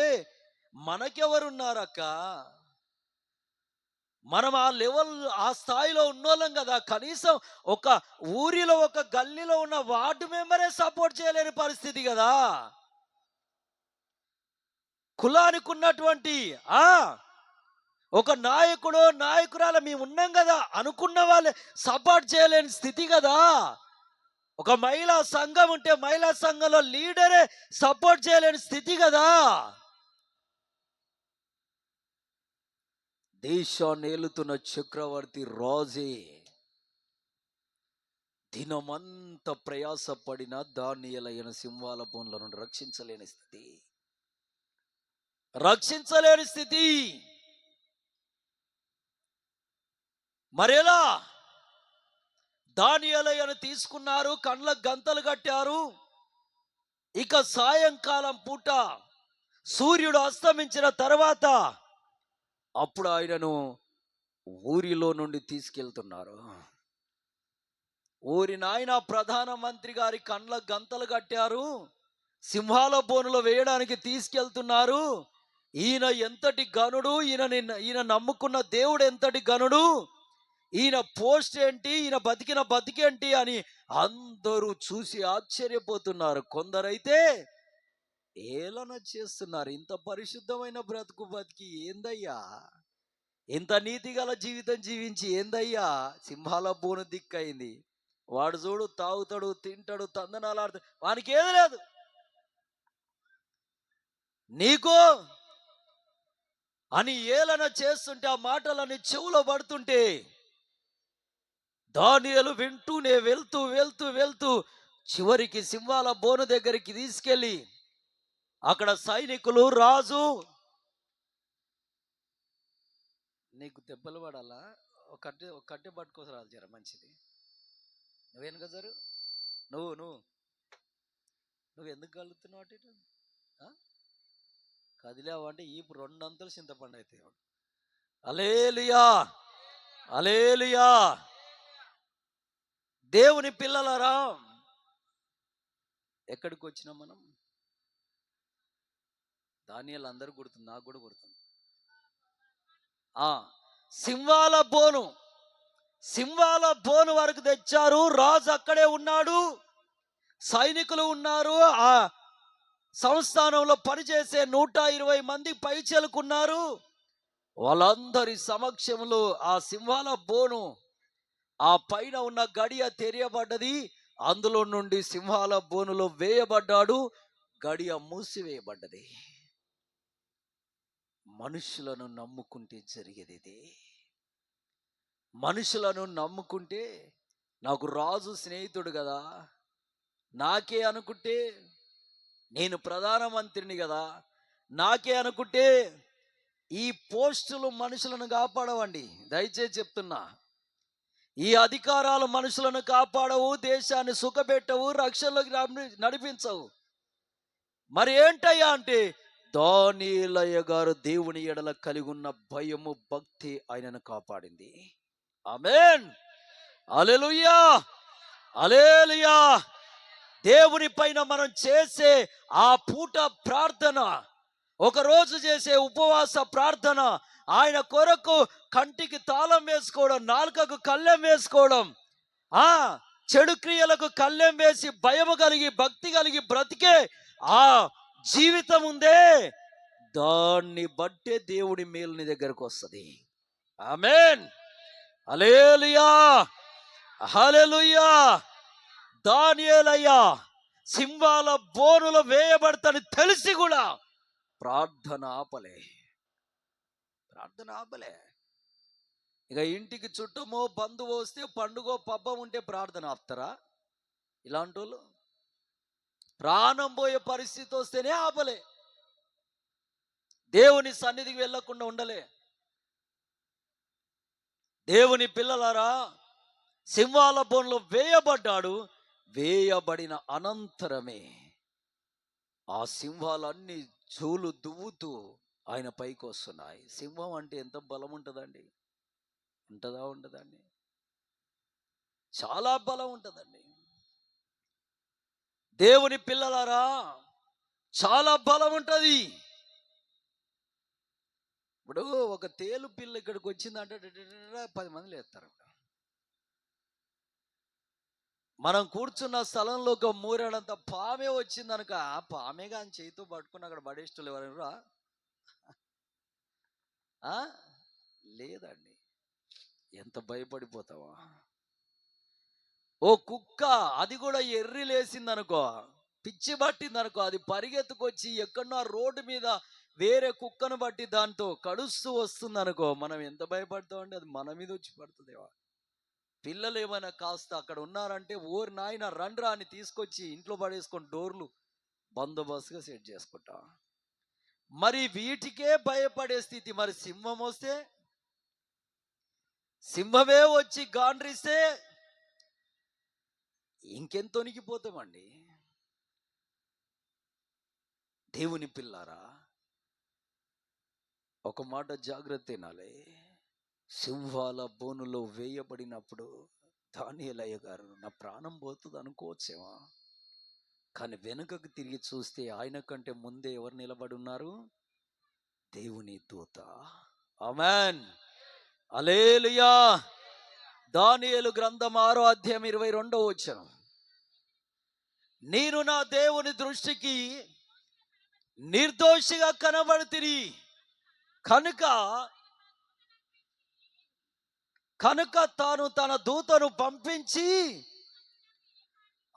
మనకెవరున్నారక్క? మనం ఆ లెవెల్, ఆ స్థాయిలో ఉన్నోళ్ళం కదా. కనీసం ఒక ఊరిలో, ఒక గల్లీలో ఉన్న వార్డు మెంబరే సపోర్ట్ చేయలేని పరిస్థితి కదా. కులానికి ఉన్నటువంటి ఒక నాయకుడు, నాయకురాలు మేము ఉన్నాం కదా అనుకున్న వాళ్ళే సపోర్ట్ చేయలేని స్థితి కదా. ఒక మహిళా సంఘం ఉంటే మహిళా సంఘంలో లీడరే సపోర్ట్ చేయలేని స్థితి కదా. దేశాన్ని ఏలుతున్న చక్రవర్తి రాజే దినమంతా ప్రయాసపడిన దానియేలయ్యను సింహాల బోన్ల నుండి రక్షించలేని స్థితి, రక్షించలేని స్థితి. మరేలా? దానియేలయ్యను తీసుకున్నారు, కండ్లకు గంతలు కట్టారు. ఇక సాయంకాలం పూట సూర్యుడు అస్తమించిన తర్వాత అప్పుడు ఆయనను ఊరిలో నుండి తీసుకెళ్తున్నారు. ఊరి నాయన ప్రధానమంత్రి గారి కండ్ల గంతలు కట్టారు, సింహాల బోనులో వేయడానికి తీసుకెళ్తున్నారు. ఈయన ఎంతటి గనుడు, ఈయన నమ్ముకున్న దేవుడు ఎంతటి గనుడు, ఈయన పోస్ట్ ఏంటి, ఈయన బతికిన బతికేంటి అని అందరూ చూసి ఆశ్చర్యపోతున్నారు. కొందరైతే ఏలన చేస్తున్నారు, ఇంత పరిశుద్ధమైన బ్రతుకు బతికి ఏందయ్యా, ఇంత నీతి గల జీవితం జీవించి ఏందయ్యా సింహాల బోను దిక్కయింది. వాడు చూడు తాగుతాడు, తింటాడు, తందనాలాడుతాడు, వానికి ఏది లేదు. నీకు అని ఏలన చేస్తుంటే ఆ మాటలని చెవులో పడుతుంటే దానియేలు వింటూనే వెళ్తూ వెళ్తూ వెళ్తూ చివరికి సింహాల బోను దగ్గరికి తీసుకెళ్ళి అక్కడ సైనికులు, రాజు, నీకు దెబ్బలు పడాలా, ఒక కట్టె పట్టుకోసం రాజు జర మంచిది, నువ్వేం కదరు, నువ్వు నువ్వు నువ్వు ఎందుకు కలుగుతున్నావు అటు ఇటు కదిలావు అంటే ఈ 2 అంతలు చింతపండు అయితే. హల్లెలూయా, హల్లెలూయా. దేవుని పిల్లలారా, ఎక్కడికి వచ్చినాం మనం? దానియేలు అందరూ గుర్తుంది, నాకు కూడా గుర్తుంది. సింహాల బోను, సింహాల బోను వరకు తెచ్చారు. రాజు అక్కడే ఉన్నాడు, సైనికులు ఉన్నారు, ఆ సంస్థానంలో పనిచేసే 120 మంది పైచెలుకున్నారు. వాళ్ళందరి సమక్షంలో ఆ సింహాల బోను, ఆ పైన ఉన్న గడియ తెరియబడ్డది. అందులో నుండి సింహాల బోనులో వేయబడ్డాడు, గడియ మూసివేయబడ్డది. మనుషులను నమ్ముకుంటే జరిగేది ఇది. మనుషులను నమ్ముకుంటే, నాకు రాజు స్నేహితుడు కదా, నాకే అనుకుంటే, నేను ప్రధానమంత్రిని కదా, నాకే అనుకుంటే ఈ పోస్టులు మనుషులను కాపాడవండి. దయచేసి చెప్తున్నా, ఈ అధికారాలు మనుషులను కాపాడవు, దేశాన్ని సుఖపెట్టవు, రక్షణలోకి నడిపించవు. మరి ఏంటయ్యా అంటే, దానియేలయ్య గారు దేవుని ఎడల కలిగి ఉన్న భయము, భక్తి ఆయనను కాపాడింది. ఆమేన్, హల్లెలూయా, హల్లెలూయా. దేవుని పైన మనం చేసే ఆ పూట ప్రార్థన, ఒకరోజు చేసే ఉపవాస ప్రార్థన, ఆయన కొరకు కంటికి తాళం వేసుకోవడం, నాలుకకు కళ్ళెం వేసుకోవడం, చెడు క్రియలకు కళ్ళెం వేసి భయము కలిగి భక్తి కలిగి బ్రతికే ఆ జీవితం ఉందే, దాన్ని బట్టే దేవుడి మేలు నీ దగ్గరకు వస్తుంది. ఆమేన్, హల్లెలూయా, హల్లెలూయా. దానియేలయ్యా సింహాల బోనులో వేయబడతాని తెలిసి కూడా ప్రార్థన ఆపలే. ఇక ఇంటికి చుట్టమో బంధువు వస్తే, పండుగ పబ్బం ఉంటే ప్రార్థన ఆపుతారా? ఇలాంటి వాళ్ళు ప్రాణం పోయే పరిస్థితి వస్తేనే ఆపలే, దేవుని సన్నిధికి వెళ్ళకుండా ఉండలే. దేవుని పిల్లలారా, సింహాల బోనులో వేయబడ్డాడు. వేయబడిన అనంతరమే ఆ సింహాలన్నీ జూలు దువ్వుతూ ఆయన పైకి వస్తున్నాయి. సింహం అంటే ఎంత బలం ఉంటుందండి, ఉండదండి? చాలా బలం ఉంటుందండి. దేవుని పిల్లలారా, చాలా బలం ఉంటుంది. ఇప్పుడు ఒక తేలు పిల్ల ఇక్కడికి వచ్చిందంటే 10 మంది లేస్తారు. మనం కూర్చున్న స్థలంలో ఒక మూరేడంత పామే వచ్చిందనుక, ఆ పామే కానీ చేతితో పట్టుకుని అక్కడ పడేస్తూ ఎవరైనా లేదండి. ఎంత భయపడిపోతావా? ఓ కుక్క, అది కూడా ఎర్రి లేసిందనుకో, పిచ్చి పట్టిందనుకో, అది పరిగెత్తుకొచ్చి ఎక్కడో రోడ్డు మీద వేరే కుక్కను బట్టి దాంతో కడుస్తూ వస్తుందనుకో, మనం ఎంత భయపడతామండి? అది మన మీద వచ్చి పడుతుందేవా? పిల్లలు ఏమైనా కాస్త అక్కడ ఉన్నారంటే, ఓరి నాయన రండ్రా అని తీసుకొచ్చి ఇంట్లో పడేసుకొని డోర్లు బందోబస్తుగా సెట్ చేసుకుంటా. మరి వీటికే భయపడే స్థితి, మరి సింహం వస్తే, సింహమే వచ్చి గాండ్రిస్తే ఇంకెంత వణికిపోతామండి. దేవుని పిల్లారా, ఒక మాట జాగ్రత్త వినాలి. సింహాల బోనులో వేయబడినప్పుడు దానియేలయ్య గారు నా ప్రాణం పోతుంది అనుకోవచ్చేమో, కానీ వెనుకకు తిరిగి చూస్తే ఆయన కంటే ముందే ఎవరు నిలబడి ఉన్నారు? దేవుని దూత. ఆమేన్, హల్లెలూయా. దానియేలు గ్రంథం 6వ అధ్యాయం 22వ వచనం, నేను నా దేవుని దృష్టికి నిర్దోషిగా కనబడితిని కనుక తాను తన దూతను పంపించి,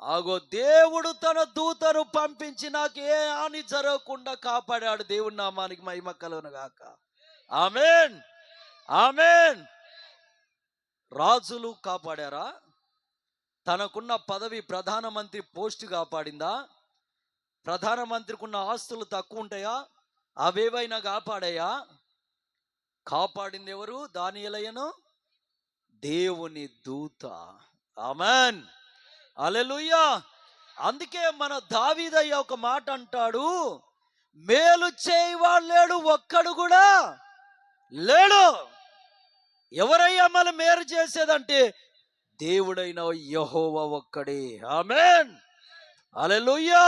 ఆగో దేవుడు తన దూతను పంపించి నాకు ఏ హాని జరగకుండా కాపాడాడు. దేవుని నామానికి మహిమ కలుగును గాక. ఆమేన్, ఆమేన్. రాజులు కాపాడారా? తనకున్న పదవి ప్రధానమంత్రి పోస్ట్ కాపాడిందా? ప్రధానమంత్రికి ఉన్న ఆస్తులు తక్కువ ఉంటాయా? అవేవైనా కాపాడాయా? కాపాడింది ఎవరు? దానియేలయ్యను, దేవుని దూత. ఆమేన్, హల్లెలూయా. అందుకే మన దావీదయ్య ఒక మాట అంటాడు, మేలు చేయవాడు లేడు, ఒక్కడు కూడా లేడు. ఎవరయ్యా మన మేలు చేసేదంటే దేవుడైన యెహోవా ఒక్కడే. ఆమేన్, హల్లెలూయా.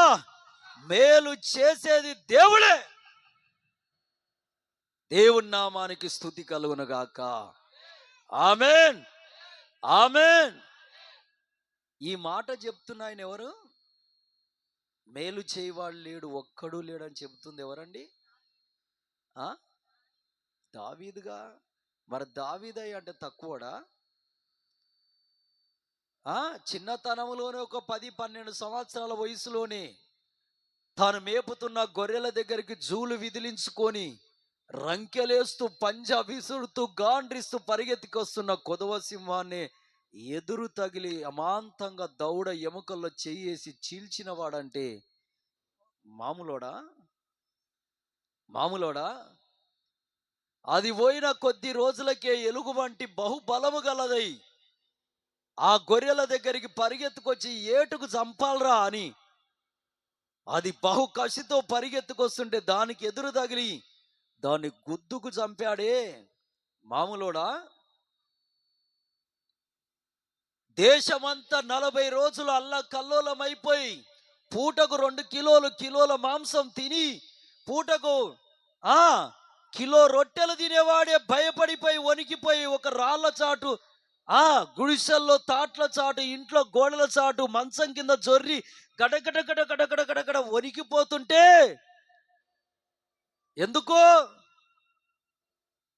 మేలు చేసేది దేవుడే. దేవుని నామానికి స్తుతి కలుగును గాక. ఆమేన్, ఆమేన్. ఈ మాట చెప్తున్న ఆయన ఎవరు? మేలు చేయవాడు లేడు, ఒక్కడు లేడని చెబుతుంది ఎవరండి? దావీదుగా. మరి దావీదయ్య అంటే తక్కువడా? చిన్నతనంలోనే ఒక 10-12 సంవత్సరాల వయసులోనే తాను మేపుతున్న గొర్రెల దగ్గరికి జూలు విదిలించుకొని రంకెలేస్తూ పంజా విసురుతూ గాండ్రిస్తూ పరిగెత్తుకొస్తున్న కొదవ సింహాన్ని ఎదురు తగిలి అమాంతంగా దౌడ ఎముకల్లో చెయ్యేసి చీల్చిన వాడంటే మామూలోడా? మామూలోడా? అది పోయిన కొద్ది రోజులకే ఎలుగుబంటి బహుబలము గలదై ఆ గొర్రెల దగ్గరికి పరిగెత్తుకొచ్చి ఏటుకు చంపాలరా అని అది బహు కసితో పరిగెత్తుకొస్తుంటే దానికి ఎదురు తగిలి దాన్ని గుద్దుకు చంపాడే, మామూలోడా? దేశమంతా 40 రోజులు అల్లకల్లోలమైపోయి పూటకు 2 కిలోల మాంసం తిని పూటకు కిలో రొట్టెలు తినేవాడే భయపడిపోయి వణికిపోయి ఒక రాళ్ల చాటు, గుడిసెల్లో తాట్ల చాటు, ఇంట్లో గోడల చాటు, మంచం కింద జొర్రి గడగడ గడగడ గడగడ వణికిపోతుంటే ఎందుకో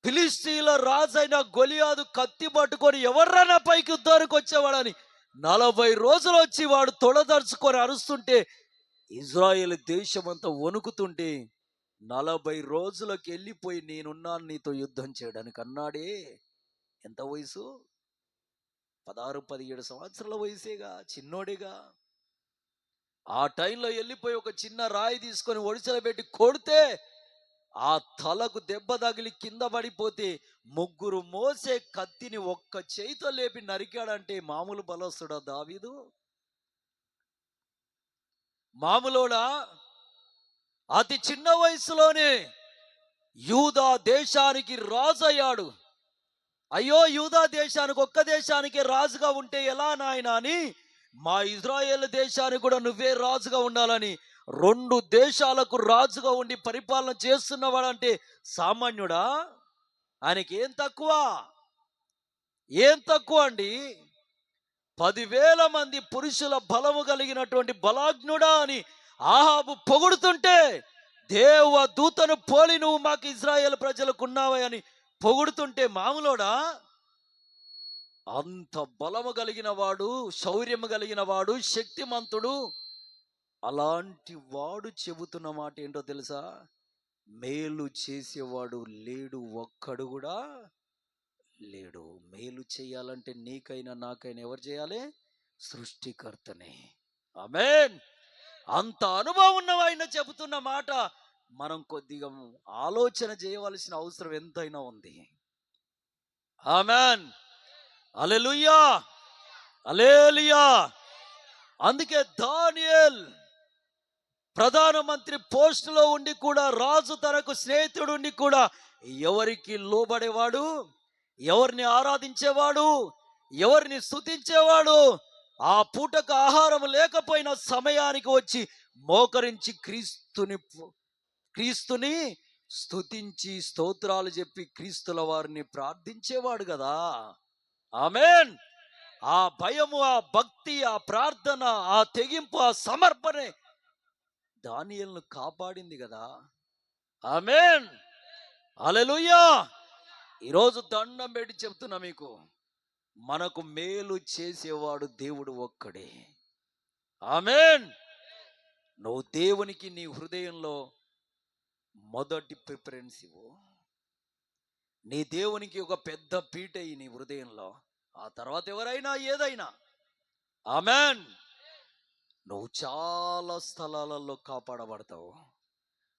ఫిలిష్తీయుల రాజైన గొలియాదు కత్తి పట్టుకొని ఎవర్రన్నా పైకి యుద్ధానికి వచ్చేవాడని 40 రోజులు వచ్చి వాడు తొడదర్చుకొని అరుస్తుంటే ఇజ్రాయేల్ దేశమంతా వణుకుతుంటే 40 రోజులకు వెళ్ళిపోయి నేనున్నాను నీతో యుద్ధం చేయడానికి అన్నాడే. ఎంత వయసు? 16-17 సంవత్సరాల వయసేగా, చిన్నోడేగా. ఆ టైంలో వెళ్ళిపోయి ఒక చిన్న రాయి తీసుకొని ఒడిసెలు పెట్టి కొడితే ఆ తలకు దెబ్బ తగిలి కింద పడిపోతే 3 మోసే కత్తిని ఒక్క చేయితో లేపి నరికాడంటే మామూలు బలస్తుడా దావీదు? మామూలోడా? అతి చిన్న వయసులోనే యూదా దేశానికి రాజు అయ్యాడు. అయ్యో, యూదా దేశానికి ఒక్క దేశానికి రాజుగా ఉంటే ఎలా నాయనా అని మా ఇజ్రాయేల్ దేశానికి కూడా నువ్వే రాజుగా ఉండాలని 2 దేశాలకు రాజుగా ఉండి పరిపాలన చేస్తున్నవాడంటే సామాన్యుడా? ఆయనకి ఏం తక్కువ? ఏం తక్కువ అండి? 10,000 మంది పురుషుల బలము కలిగినటువంటి బలాజ్ఞుడా అని ఆహాబు పొగుడుతుంటే దేవ దూతను పోలి నువ్వు మాకు ఇజ్రాయేల్ ప్రజలకు ఉన్నావని పొగుడుతుంటే మామూలోడా? అంత బలము కలిగిన వాడు, శౌర్యము కలిగిన వాడు, శక్తిమంతుడు, అలాంటి వాడు చెబుతున్న మాట ఏంటో తెలుసా? మేలు చేసేవాడు లేడు, ఒక్కడు కూడా లేడు. మేలు చేయాలంటే నీకైనా నాకైనా ఎవరు చేయాలి? సృష్టికర్తనే. ఆమేన్. అంత అనుభవం ఉన్నవాయన చెబుతున్న మాట మనం కొద్దిగా ఆలోచన చేయవలసిన అవసరం ఎంతైనా ఉంది. ఆమేన్, హల్లెలూయా, హల్లెలూయా. అందుకే దానియేల్ ప్రధానమంత్రి పోస్టులో ఉండి కూడా, రాజు తనకు స్నేహితుడు ఉండి కూడా ఎవరికి లోబడేవాడు? ఎవరిని ఆరాధించేవాడు, ఎవరిని స్తుతించేవాడు, ఆ పూటకు ఆహారం లేకపోయిన సమయానికి వచ్చి మోకరించి క్రీస్తుని స్తుతించి స్తోత్రాలు చెప్పి క్రీస్తుల వారిని ప్రార్థించేవాడు కదా. ఆమేన్. ఆ భయము, ఆ భక్తి, ఆ ప్రార్థన, ఆ తెగింపు, ఆ సమర్పణే దానియేలును కాపాడింది కదా. ఆమేన్. హల్లెలూయా. ఈరోజు దండం పెట్టి చెప్తున్నా మీకు, మనకు మేలు చేసేవాడు దేవుడు ఒక్కడే. ఆమేన్. నువ్వు దేవునికి నీ హృదయంలో మొదటి ప్రిఫరెన్స్ ఇవ్వు. నీ దేవునికి ఒక పెద్ద పీట నీ హృదయంలో, ఆ తర్వాత ఎవరైనా ఏదైనా. ఆమేన్. నువ్వు చాలా స్థలాలలో కాపాడబడతావు,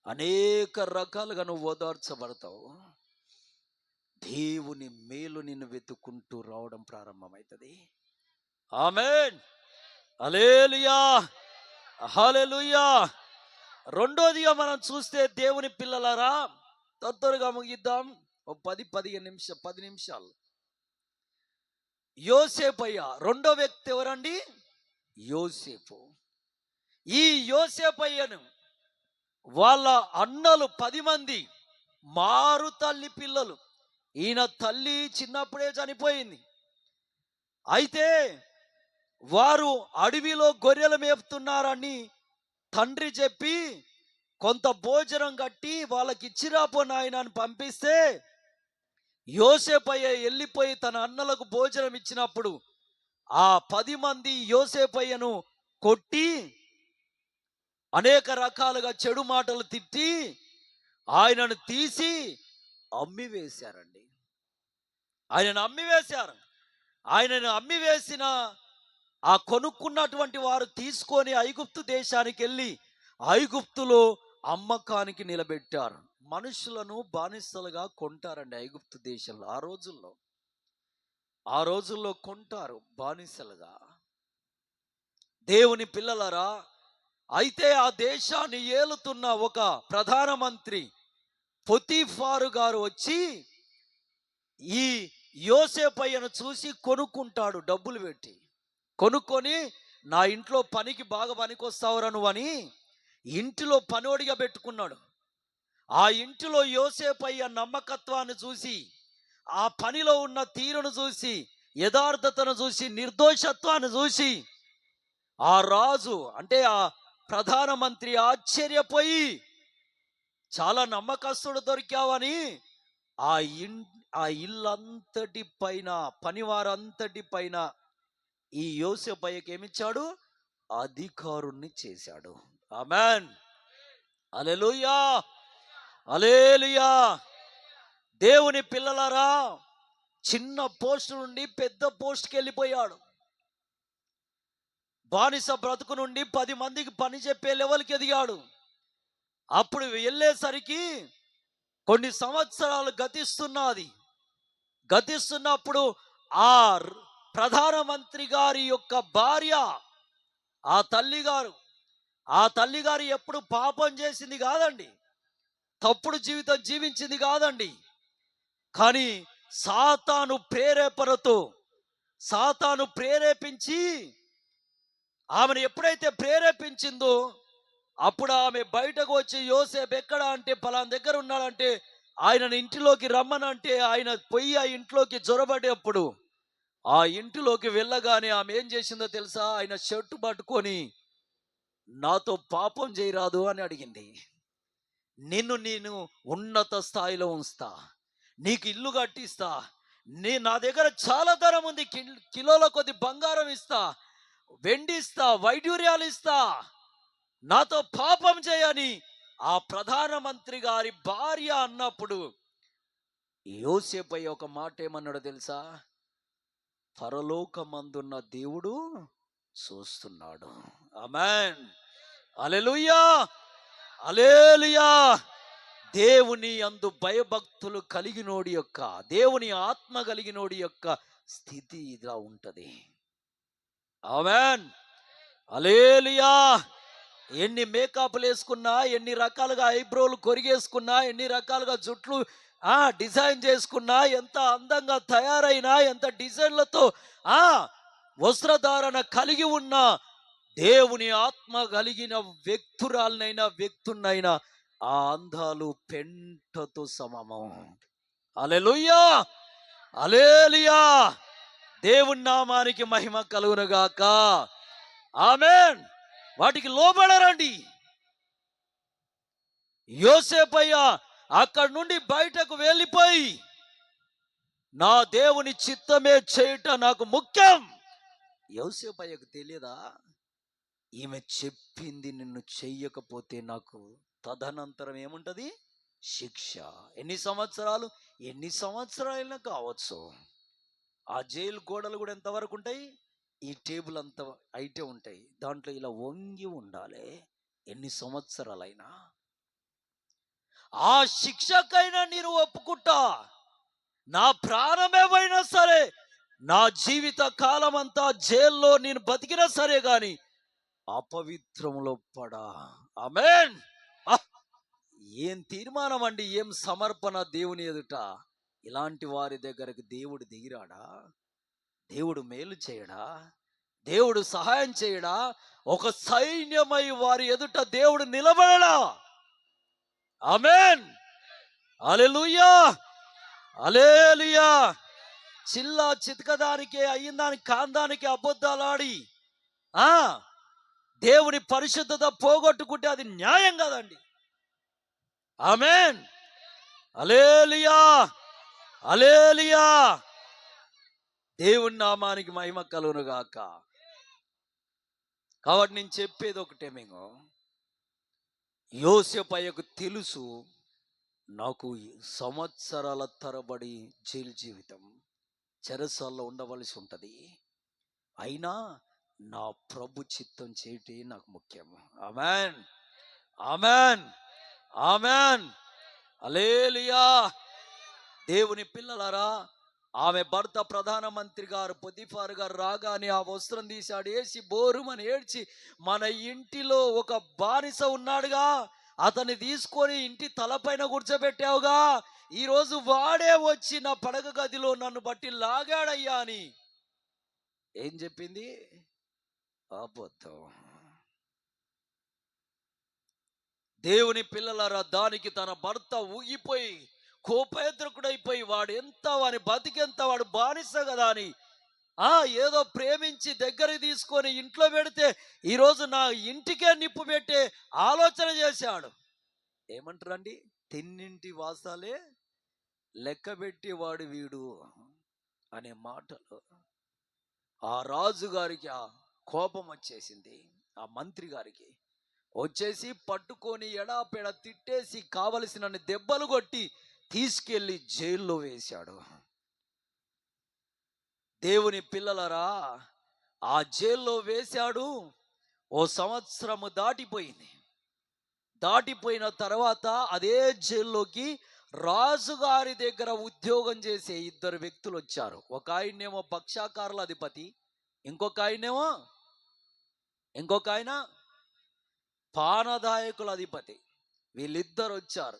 అనేక రకాలుగా నువ్వు ఓదార్చబడతావు. దేవుని మేలు నిన్ను వెతుక్కుంటూ రావడం ప్రారంభమవుతుంది. ఆమేన్. హల్లెలూయా. హల్లెలూయా. రెండోదిగా మనం చూస్తే దేవుని పిల్లలారా, తొందరగా ముగిద్దాం, 10 నిమిషాలు. యోసేపయ్య రెండో వ్యక్తి ఎవరండి? యోసేపు. ఈ యోసేపయ్యను వాళ్ళ అన్నలు 10 మంది మారు తల్లి పిల్లలు. ఈయన తల్లి చిన్నప్పుడే చనిపోయింది. అయితే వారు అడవిలో గొర్రెలు మేపుతున్నారని తండ్రి చెప్పి కొంత భోజనం కట్టి వాళ్ళకి ఇచ్చిరాపో నాయన అని పంపిస్తే, యోసేపయ్య వెళ్ళిపోయి తన అన్నలకు భోజనం ఇచ్చినప్పుడు ఆ 10 మంది యోసేపయ్యను కొట్టి అనేక రకాలుగా చెడు మాటలు తిట్టి ఆయనను తీసి అమ్మివేశారండి. ఆయనను అమ్మివేశారు. ఆయనను అమ్మివేసిన ఆ కొనుక్కున్నటువంటి వారు తీసుకొని ఐగుప్తు దేశానికి వెళ్ళి ఐగుప్తులో అమ్మకానికి నిలబెట్టారు. మనుషులను బానిసలుగా కొంటారండి ఐగుప్తు దేశంలో. ఆ రోజుల్లో కొంటారు బానిసలుగా. దేవుని పిల్లలరా, అయితే ఆ దేశాన్ని ఏలుతున్న ఒక ప్రధానమంత్రి పొతీఫారు గారు వచ్చి ఈ యోసేపయ్యను చూసి కొనుక్కుంటాడు. డబ్బులు పెట్టి కొనుక్కొని, నా ఇంట్లో పనికి బాగా పనికొస్తావురా నువ్వని ఇంటిలో పనోడిగా పెట్టుకున్నాడు. ఆ ఇంటిలో యోసేపయ్య నమ్మకత్వాన్ని చూసి, ఆ పనిలో ఉన్న తీరును చూసి, యథార్థతను చూసి, నిర్దోషత్వాన్ని చూసి ఆ రాజు అంటే ఆ ప్రధానమంత్రి ఆశ్చర్యపోయి, చాలా నమ్మకస్తుడు దొరికావని ఆ ఇల్లంతటి పైన, పనివారంతటి పైన ఈ యోసేపయ్యకి ఏమిచ్చాడు? అధికారుణ్ణి చేశాడు. ఆమేన్. హల్లెలూయా. హల్లెలూయా. దేవుని పిల్లలారా, చిన్న పోస్ట్ నుండి పెద్ద పోస్ట్కి వెళ్ళిపోయాడు. బానిస బ్రతుకు నుండి 10 మందికి పని చెప్పే లెవెల్కి ఎదిగాడు. అప్పుడు వెళ్ళేసరికి కొన్ని సంవత్సరాలు గతిస్తున్నప్పుడు ఆ ప్రధానమంత్రి గారి యొక్క భార్య, ఆ తల్లిగారు ఎప్పుడు పాపం చేసింది కాదండి, తప్పుడు జీవితం జీవించింది కాదండి. కానీ సాతాను ప్రేరేపించి ఆమెను ఎప్పుడైతే ప్రేరేపించిందో, అప్పుడు ఆమె బయటకు వచ్చి యోసేపు ఎక్కడ అంటే పలానా దగ్గర ఉన్నాడంటే ఆయనను ఇంటిలోకి రమ్మనంటే ఆయన పోయి ఆ ఇంట్లోకి జొరబడేప్పుడు ఆ ఇంటిలోకి వెళ్ళగానే ఆమె ఏం చేసిందో తెలుసా? ఆయన షర్టు పట్టుకొని, నాతో పాపం చేయరాదు అని అడిగింది. నేను ఉన్నత స్థాయిలో ఉంచుతా, నీకు ఇల్లు కట్టిస్తా, నా దగ్గర చాలా ధనం ఉంది, కిలోల కొద్ది బంగారం ఇస్తా, వెండి ఇస్తా, వైడూర్యాలు ఇస్తా, నాతో పాపం చేయని ఆ ప్రధానమంత్రి గారి భార్య అన్నప్పుడు యోసేపయ్య ఒక మాట ఏమన్నాడో తెలుసా? పరలోకమందున్న దేవుడు చూస్తున్నాడు. ఆమేన్. హల్లెలూయా. హల్లెలూయా. దేవుని యందు భయభక్తులు కలిగినోడి యొక్క, దేవుని ఆత్మ కలిగినోడి యొక్క స్థితి ఇలా ఉంటది. ఆమేన్. హల్లెలూయా. ఎన్ని మేకప్లు వేసుకున్నా, ఎన్ని రకాలుగా ఐబ్రోలు కొరిగేసుకున్నా, ఎన్ని రకాలుగా జుట్లు డిజైన్ చేసుకున్నా, ఎంత అందంగా తయారైనా, ఎంత డిజైన్లతో ఆ వస్త్రధారణ కలిగి ఉన్న దేవుని ఆత్మ కలిగిన వ్యక్తున్నైనా ఆ అందాలు పెంటతో సమము. హల్లెలూయా, హల్లెలూయా. దేవుని నామానికి మహిమ కలుగునుగాక. ఆమేన్. వాటికి లోబడరండి. యోసేపయ్య అక్కడి నుండి బయటకు వెళ్ళిపోయి, నా దేవుని చిత్తమే చేయట నాకు ముఖ్యం. యోసేపయ్యకు తెలియదా, ఈమె చెప్పింది నిన్ను చెయ్యకపోతే నాకు తదనంతరం ఏముంటది? శిక్ష. ఎన్ని సంవత్సరాలైనా కావచ్చు. ఆ జైలు గోడలు కూడా ఎంతవరకు ఉంటాయి? ఈ టేబుల్ అంత అయితే ఉంటాయి. దాంట్లో ఇలా వంగి ఉండాలి ఎన్ని సంవత్సరాలైనా. ఆ శిక్షకైనా నేను ఒప్పుకుంటా, నా ప్రాణమేమైనా సరే, నా జీవిత కాలం అంతా జైల్లో నేను బతికినా సరే గాని అపవిత్రంలో పడా. ఆమేన్. ఏం తీర్మానం అండి, ఏం సమర్పణ దేవుని ఎదుట. ఇలాంటి వారి దగ్గరకు దేవుడు దిగిరాడా? దేవుడు మేలు చేయడా? దేవుడు సహాయం చేయడా? ఒక సైన్యమై వారి ఎదుట దేవుడు నిలబడడా? ఆమేన్, హల్లెలూయా, హల్లెలూయా. చిల్లా చితకదానికే అయ్యిందానికి కాందానికి అబద్ధాలాడి దేవుని పరిశుద్ధత పోగొట్టుకుంటే అది న్యాయం కదండి. ఆమేన్, హల్లెలూయా, హల్లెలూయా. దేవుని నామానికి మహిమ కలుగును గాక. కాబట్టి నేను చెప్పేది ఒకటేమో, యోసేపయ్యకు తెలుసు, నాకు సంవత్సరాల తరబడి జైలు జీవితం, చెరసాల్లో ఉండవలసి ఉంటుంది. అయినా నా ప్రభు చిత్తం చేయటే నాకు ముఖ్యం. ఆమేన్, ఆమేన్, ఆమేన్, హల్లెలూయా. దేవుని పిల్లలారా, ఆమె భర్త ప్రధానమంత్రి గారు పొతిఫారు గారు రాగానే ఆ వస్త్రం తీశాడు, వేసి బోరుమని ఏడ్చి, మన ఇంటిలో ఒక బానిస ఉన్నాడుగా, అతన్ని తీసుకొని ఇంటి తలపైన కూర్చోబెట్టావుగా, ఈరోజు వాడే వచ్చి నా పడక గదిలో నన్ను బట్టి లాగాడయ్యా అని ఏం చెప్పింది? అబద్ధం. దేవుని పిల్లలారా, దానికి తన భర్త ఊగిపోయి కోపేద్రకుడైపోయి, వాడు ఎంత, వాని బతికెంత, వాడు బానిస కదా అని ఏదో ప్రేమించి దగ్గరికి తీసుకొని ఇంట్లో పెడితే ఈరోజు నా ఇంటికే నిప్పు పెట్టే ఆలోచన చేశాడు. ఏమంటారండి? తిన్నింటి వాసాలే లెక్కబెట్టేవాడు వీడు అనే మాటలు. ఆ రాజు గారికి ఆ కోపం వచ్చేసింది. ఆ మంత్రి గారికి వచ్చేసి పట్టుకొని ఎడాపెడ తిట్టేసి కావలసినన్ని దెబ్బలు కొట్టి తీసుకెళ్లి జైల్లో వేశాడు. దేవుని పిల్లలరా, ఆ జైల్లో వేశాడు. ఓ సంవత్సరము దాటిపోయింది. దాటిపోయిన తర్వాత అదే జైల్లోకి రాజుగారి దగ్గర ఉద్యోగం చేసే ఇద్దరు వ్యక్తులు వచ్చారు. ఒక ఆయనేమో పక్షాకారుల అధిపతి, ఇంకొక ఆయన పానదాయకుల అధిపతి. వీళ్ళిద్దరు వచ్చారు.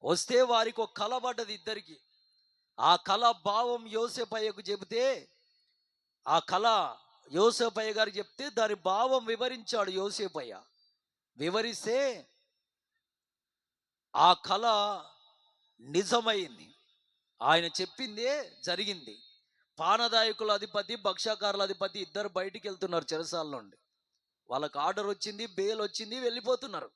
వస్తే వారికి ఒక కల పడ్డది ఇద్దరికి. ఆ కళ భావం యోసేపయ్యకు చెబితే, ఆ కళ యోసేపయ్య గారు చెప్తే దాని భావం వివరించాడు యోసేపయ్య. వివరిస్తే ఆ కళ నిజమైంది. ఆయన చెప్పిందే జరిగింది. పానదాయకుల అధిపతి, భక్ష్యకారుల అధిపతి ఇద్దరు బయటికి వెళ్తున్నారు చెరసాల నుండి. వాళ్ళకి ఆర్డర్ వచ్చింది, బెయిల్ వచ్చింది, వెళ్ళిపోతున్నారు.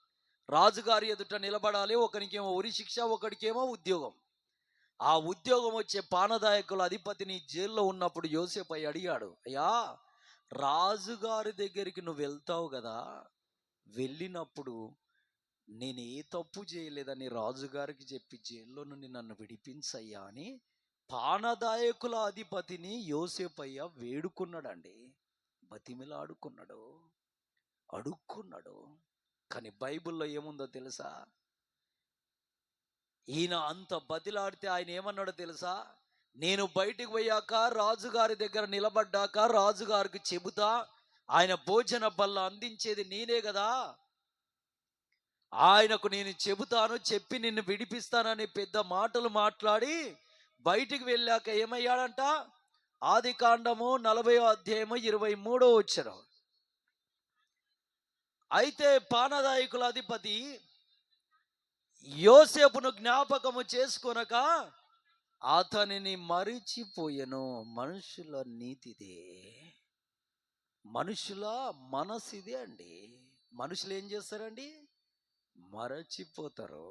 రాజుగారి ఎదుట నిలబడాలి. ఒకరికేమో ఉరి శిక్ష, ఒకడికేమో ఉద్యోగం. ఆ ఉద్యోగం వచ్చే పానదాయకుల అధిపతిని జైల్లో ఉన్నప్పుడు యోసేపయ్య అడిగాడు, అయ్యా, రాజుగారి దగ్గరికి నువ్వు వెళ్తావు కదా, వెళ్ళినప్పుడు నేను ఏ తప్పు చేయలేదని రాజుగారికి చెప్పి జైల్లో నుండి నన్ను విడిపించయ్యా అని పానదాయకుల అధిపతిని యోసేపయ్య వేడుకున్నాడండి. బతిమిలాడుకున్నాడు, అడుక్కున్నాడు. కానీ బైబిల్లో ఏముందో తెలుసా? ఈయన అంత బతిలాడితే ఆయన ఏమన్నాడో తెలుసా? నేను బయటికి పోయాక రాజుగారి దగ్గర నిలబడ్డాక రాజుగారికి చెబుతా, ఆయన భోజన బల్ల అందించేది నేనే కదా, ఆయనకు నేను చెబుతాను, చెప్పి నిన్ను విడిపిస్తానని పెద్ద మాటలు మాట్లాడి బయటికి వెళ్ళాక ఏమయ్యాడంట? ఆది కాండము 40వ అధ్యాయము 23వ వచనం. అయితే పానదాయకుల అధిపతి యోసేపును జ్ఞాపకము చేసుకొనక అతనిని మరిచిపోయెను. మనుషుల నీతిదే, మనుషుల మనసిదే అండి. మనుషులు ఏం చేస్తారండి? మరచిపోతారు.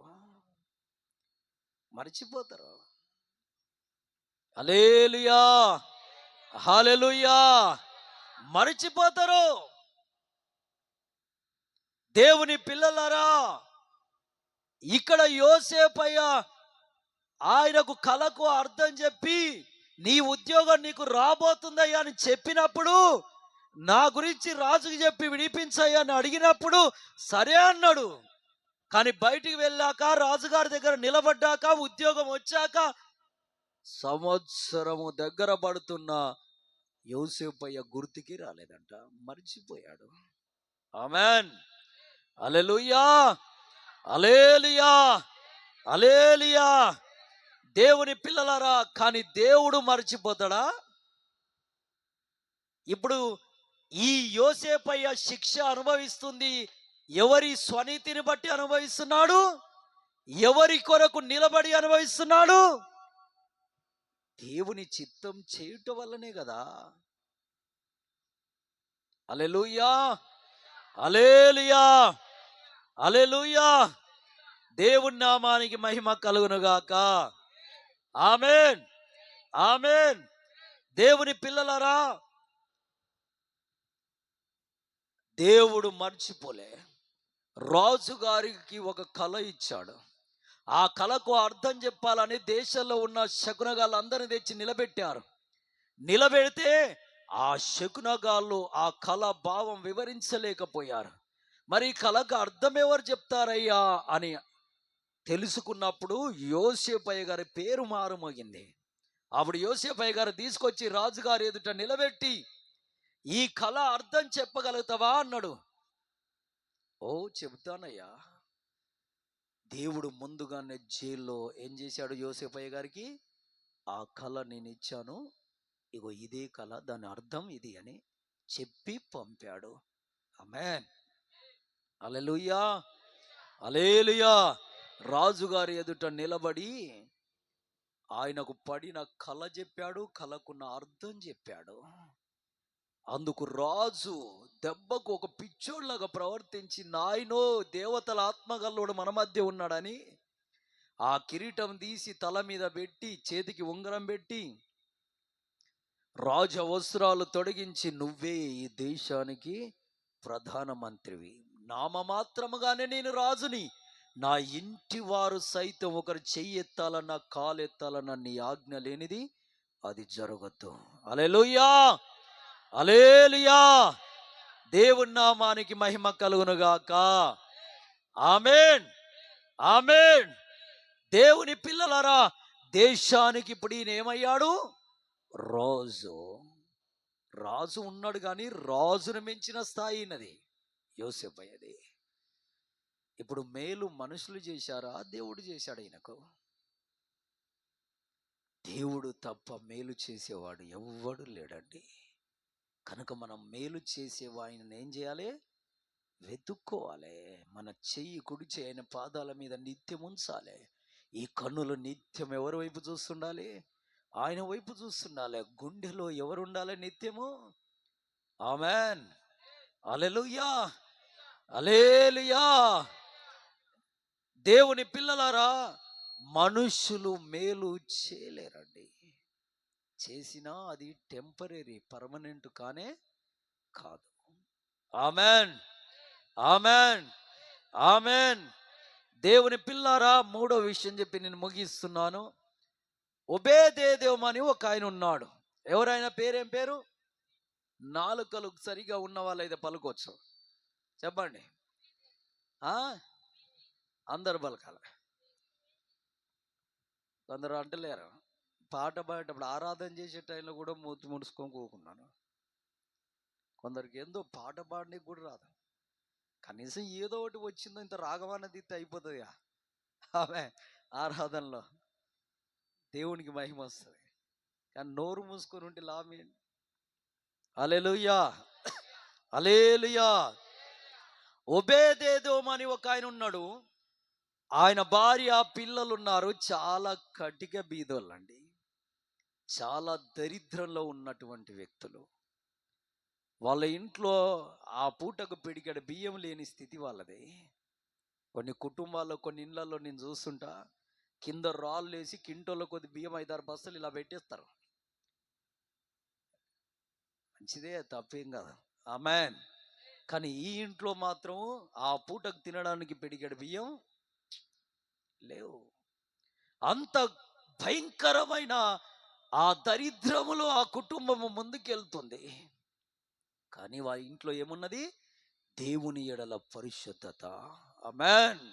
హల్లెలూయా, హల్లెలూయా. మరచిపోతారు. దేవుని పిల్లలారా, ఇక్కడ యోసేపయ్య ఆయనకు కలకు అర్థం చెప్పి నీ ఉద్యోగం నీకు రాబోతుందయ్యా అని చెప్పినప్పుడు, నా గురించి రాజుకి చెప్పి విడిపించయ్యా అని అడిగినప్పుడు సరే అన్నాడు. కానీ బయటికి వెళ్ళాక, రాజుగారి దగ్గర నిలబడ్డాక, ఉద్యోగం వచ్చాక సంవత్సరము దగ్గర పడుతున్న యోసేపయ్య గుర్తుకి రాలేదంట, మర్చిపోయాడు. ఆమెన్, హల్లెలూయా, హల్లెలూయా, హల్లెలూయా. దేవుని పిల్లలారా, కానీ దేవుడు మర్చిపోతాడా? ఇప్పుడు ఈ యోసేపయ్య శిక్ష అనుభవిస్తుంది ఎవరి స్వనీతిని బట్టి అనుభవిస్తున్నాడు? ఎవరి కొరకు నిలబడి అనుభవిస్తున్నాడు? దేవుని చిత్తం చేయటం వల్లనే కదా. హల్లెలూయా, హల్లెలూయా, హల్లెలూయా. దేవుని నామానికి మహిమ కలుగునుగాక. ఆమేన్, ఆమేన్. దేవుని పిల్లలారా, దేవుడు మర్చిపోలే. రాజుగారికి ఒక కళ ఇచ్చాడు. ఆ కళకు అర్థం చెప్పాలని దేశంలో ఉన్న శకునగాళ్ళందరినీ తెచ్చి నిలబెట్టారు. నిలబెడితే ఆ శకునగాళ్ళు ఆ కళ భావం వివరించలేకపోయారు. మరి కళకు అర్థం ఎవరు చెప్తారయ్యా అని తెలుసుకున్నప్పుడు యోసేపయ్య గారి పేరు మారుమోగింది. అప్పుడు యోసేపయ్య గారు తీసుకొచ్చి రాజుగారి ఎదుట నిలబెట్టి, ఈ కళ అర్థం చెప్పగలుగుతావా అన్నాడు. ఓ చెబుతానయ్యా. దేవుడు ముందుగానే జైల్లో ఏం చేశాడు? యోసేపయ్య గారికి ఆ కళ నేను ఇచ్చాను, ఇగో ఇదే కళ, దాని అర్థం ఇది అని చెప్పి పంపాడు. ఆమేన్, హల్లెలూయా, హల్లెలూయా. రాజుగారి ఎదుట నిలబడి ఆయనకు పడిన కళ చెప్పాడు, కళకున్న అర్థం చెప్పాడు. అందుకు రాజు దెబ్బకు ఒక పిచ్చోళ్ళగా ప్రవర్తించి, నాయనో దేవతల ఆత్మగల్లోడు మన మధ్య ఉన్నాడని ఆ కిరీటం తీసి తల మీద పెట్టి, చేతికి ఉంగరం పెట్టి, రాజ వస్త్రాలు తొడిగించి, నువ్వే ఈ దేశానికి ప్రధానమంత్రివి, నామమాత్రముగానే నేను రాజుని, నా ఇంటి వారు సైతం ఒకరు చెయ్యెత్తాలన్నా కాలెత్తాలన్నా నీ ఆజ్ఞ లేనిది అది జరగదు. హల్లెలూయా, హల్లెలూయా. దేవుని నామానికి మహిమ కలుగునుగాక. ఆమేన్, ఆమేన్. దేవుని పిల్లలారా, దేశానికి ఇప్పుడు ఈయన ఏమయ్యాడు? రాజు. రాజు ఉన్నాడు కానీ రాజును మించిన స్థాయి ఉన్నది యోసేపయ్యది. ఇప్పుడు మేలు మనుషులు చేశారా? దేవుడు చేశాడు ఈయనకు. దేవుడు తప్ప మేలు చేసేవాడు ఎవ్వడు లేడండి. కనుక మనం మేలు చేసేవాడిని ఏం చేయాలి? వెతుక్కోవాలి. మన చెయ్యి కుడి చెయ్యి ఆయన పాదాల మీద నిత్యం ఉంచాలి. ఈ కన్నులు నిత్యం ఎవరి వైపు చూస్తుండాలి? ఆయన వైపు చూస్తుండాలి. గుండెలో ఎవరు ఉండాలి నిత్యము? ఆమేన్, హల్లెలూయా, హల్లెలూయా. దేవుని పిల్లలారా, మనుషులు మేలు చేయలేరండి. చేసినా అది టెంపరీ, పర్మనెంట్ కానే కాదు. ఆమేన్, ఆమేన్, ఆమేన్. దేవుని పిల్లారా, మూడో విషయం చెప్పి నేను ముగిస్తున్నాను. ఒబేదేదోము అని ఒక ఆయన ఉన్నాడు. ఎవరైనా పేరేం పేరు? నాలుకలు సరిగా ఉన్న వాళ్ళైతే పలుకోవచ్చు. చెప్పండి. అందరు పలకాల, కొందరు అంటలేరు. పాట పాడేటప్పుడు ఆరాధన చేసే టైంలో కూడా మూతి ముడుచుకొని కూకున్నాను. కొందరికి ఏందో పాట పాడడానికి కూడా రాదు, కనీసం ఏదో ఒకటి వచ్చిందో ఇంత రాగమన్నది అయిపోతుంది. ఆమె ఆరాధనలో దేవునికి మహిమ వస్తుంది. కానీ నోరు మూసుకొని ఉంటే లాభం ఏంటి? హల్లెలూయా, హల్లెలూయా. ఒబేదెదోము అని ఒక ఆయన ఉన్నాడు. ఆయన భార్య పిల్లలు ఉన్నారు. చాలా కటిక బీదోళ్ళండి, చాలా దరిద్రంలో ఉన్నటువంటి వ్యక్తులు. వాళ్ళ ఇంట్లో ఆ పూటకు పిడికెడు బియ్యం లేని స్థితి వాళ్ళది. కొన్ని కుటుంబాల్లో, కొన్ని ఇళ్లలో నేను చూస్తుంటా, కింద రాళ్ళు వేసి కింటోలో కొద్ది బియ్యం 5-6 బస్తాలు ఇలా పెట్టేస్తారు. మంచిదే, తప్పేం కదా, ఆమేన్. కానీ ఈ ఇంట్లో మాత్రం ఆ పూటకు తినడానికి పిడికెడు బియ్యం లేవు. అంత భయంకరమైన ఆ దరిద్రములో ఆ కుటుంబము ముందుకెళ్తుంది. కానీ వారి ఇంట్లో ఏమున్నది? దేవుని ఎడల పరిశుద్ధత. ఆమేన్,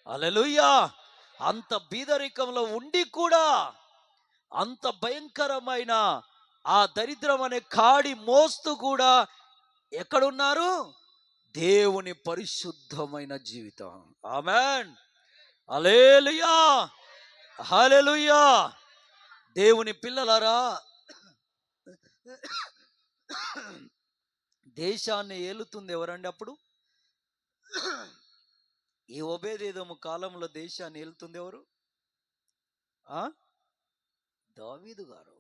హల్లెలూయా. అంత బీదరికంలో ఉండి కూడా, అంత భయంకరమైన ఆ దరిద్రం అనే కాడి మోస్తూ కూడా ఎక్కడున్నారు? దేవుని పరిశుద్ధమైన జీవితం. ఆమేన్, హల్లెలూయా, హల్లెలూయా. దేవుని పిల్లలారా, దేశాన్ని ఏలుతుంది ఎవరండి అప్పుడు? ఈ ఒబేదెదోము కాలంలో దేశాన్ని ఏలుతుంది ఎవరు? దావీదు గారు.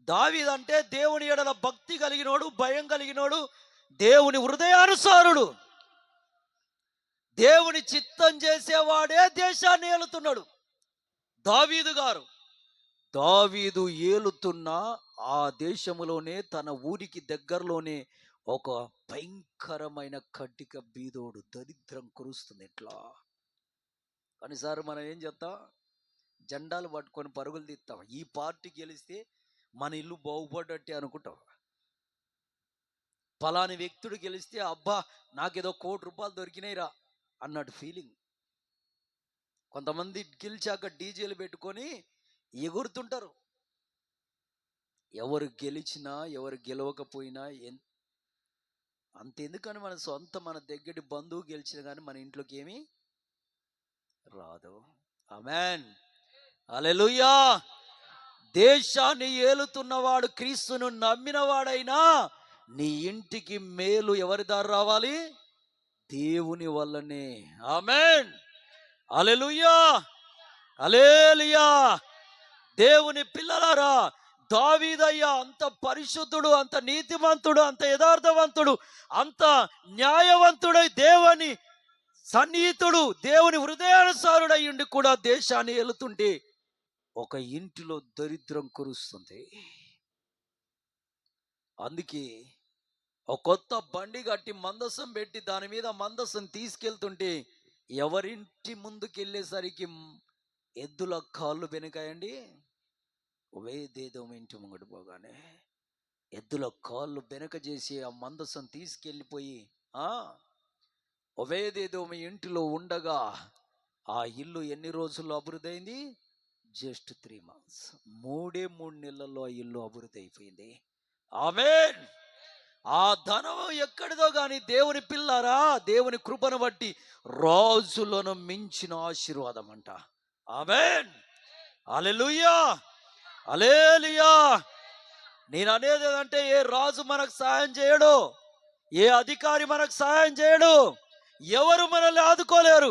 దావీదు అంటే దేవుని ఎడల భక్తి కలిగినోడు, భయం కలిగినోడు, దేవుని హృదయానుసారుడు, దేవుని చిత్తం చేసేవాడే దేశాన్ని ఏలుతున్నాడు దావీదు గారు. దావీదు ఏలుతున్న ఆ దేశములోనే, తన ఊరికి దగ్గరలోనే ఒక భయంకరమైన కటిక బీదోడు, దరిద్రం కురుస్తుంది ఇట్లా. కొన్నిసారి మనం ఏం చేస్తాం? జెండాలు పట్టుకొని పరుగులు తీస్తాం. ఈ పార్టీ గెలిస్తే మన ఇల్లు బాగుపడ్డట్టే అనుకుంటాం. ఫలాని వ్యక్తుడు గెలిస్తే అబ్బా నాకేదో ₹1,00,00,000 దొరికినాయిరా అన్నట్టు ఫీలింగ్. కొంతమంది గెలిచాక డీజేలు పెట్టుకొని ఎగురుతుంటారు. ఎవరు గెలిచినా ఎవరు గెలవకపోయినా అంతెందుకని మన దగ్గర బంధువు గెలిచిన కానీ మన ఇంట్లోకి ఏమీ రాదు. ఆమేన్, హల్లెలూయా. దేశాన్ని ఏలుతున్నవాడు, క్రీస్తును నమ్మినవాడైనా నీ ఇంటికి మేలు ఎవరి దారి రావాలి? దేవుని వల్లనే. ఆమేన్, హల్లెలూయా, హల్లెలూయా. దేవుని పిల్లలారా, దావీదయ్య అంత పరిశుద్ధుడు, అంత నీతిమంతుడు, అంత యథార్థవంతుడు, అంత న్యాయవంతుడై దేవుని సన్నిహితుడు, దేవుని హృదయానుసారుడై ఉండి కూడా దేశాన్ని ఏలుతుంటే ఒక ఇంటిలో దరిద్రం కురుస్తుంది. అందుకే ఒక కొత్త బండి కట్టి మందసం పెట్టి దాని మీద మందసం తీసుకెళ్తుంటే ఎవరింటి ముందుకు వెళ్ళేసరికి ఎద్దుల కాళ్ళు వెనకాయండి. ఒబేదెదోము ఇంటి ముంగడు పోగానే ఎద్దుల కాళ్ళు వెనక చేసి ఆ మందసం తీసుకెళ్ళిపోయి ఒబేదెదోము ఇంటిలో ఉండగా ఆ ఇల్లు ఎన్ని రోజుల్లో అభివృద్ధి అయింది? Just 3 months. 3 నెలల్లో ఆ ఇల్లు అభివృద్ధి అయిపోయింది. ఆమేన్. ఆ ధనం ఎక్కడిదో కానీ దేవుని పిల్లారా, దేవుని కృపను బట్టి రాజులను మించిన ఆశీర్వాదం అంట. ఆమేన్, హల్లెలూయా, హల్లెలూయా. నేను అనేది ఏంటంటే, ఏ రాజు మనకు సహాయం చేయడు, ఏ అధికారి మనకు సహాయం చేయడు, ఎవరు మనల్ని ఆదుకోలేరు.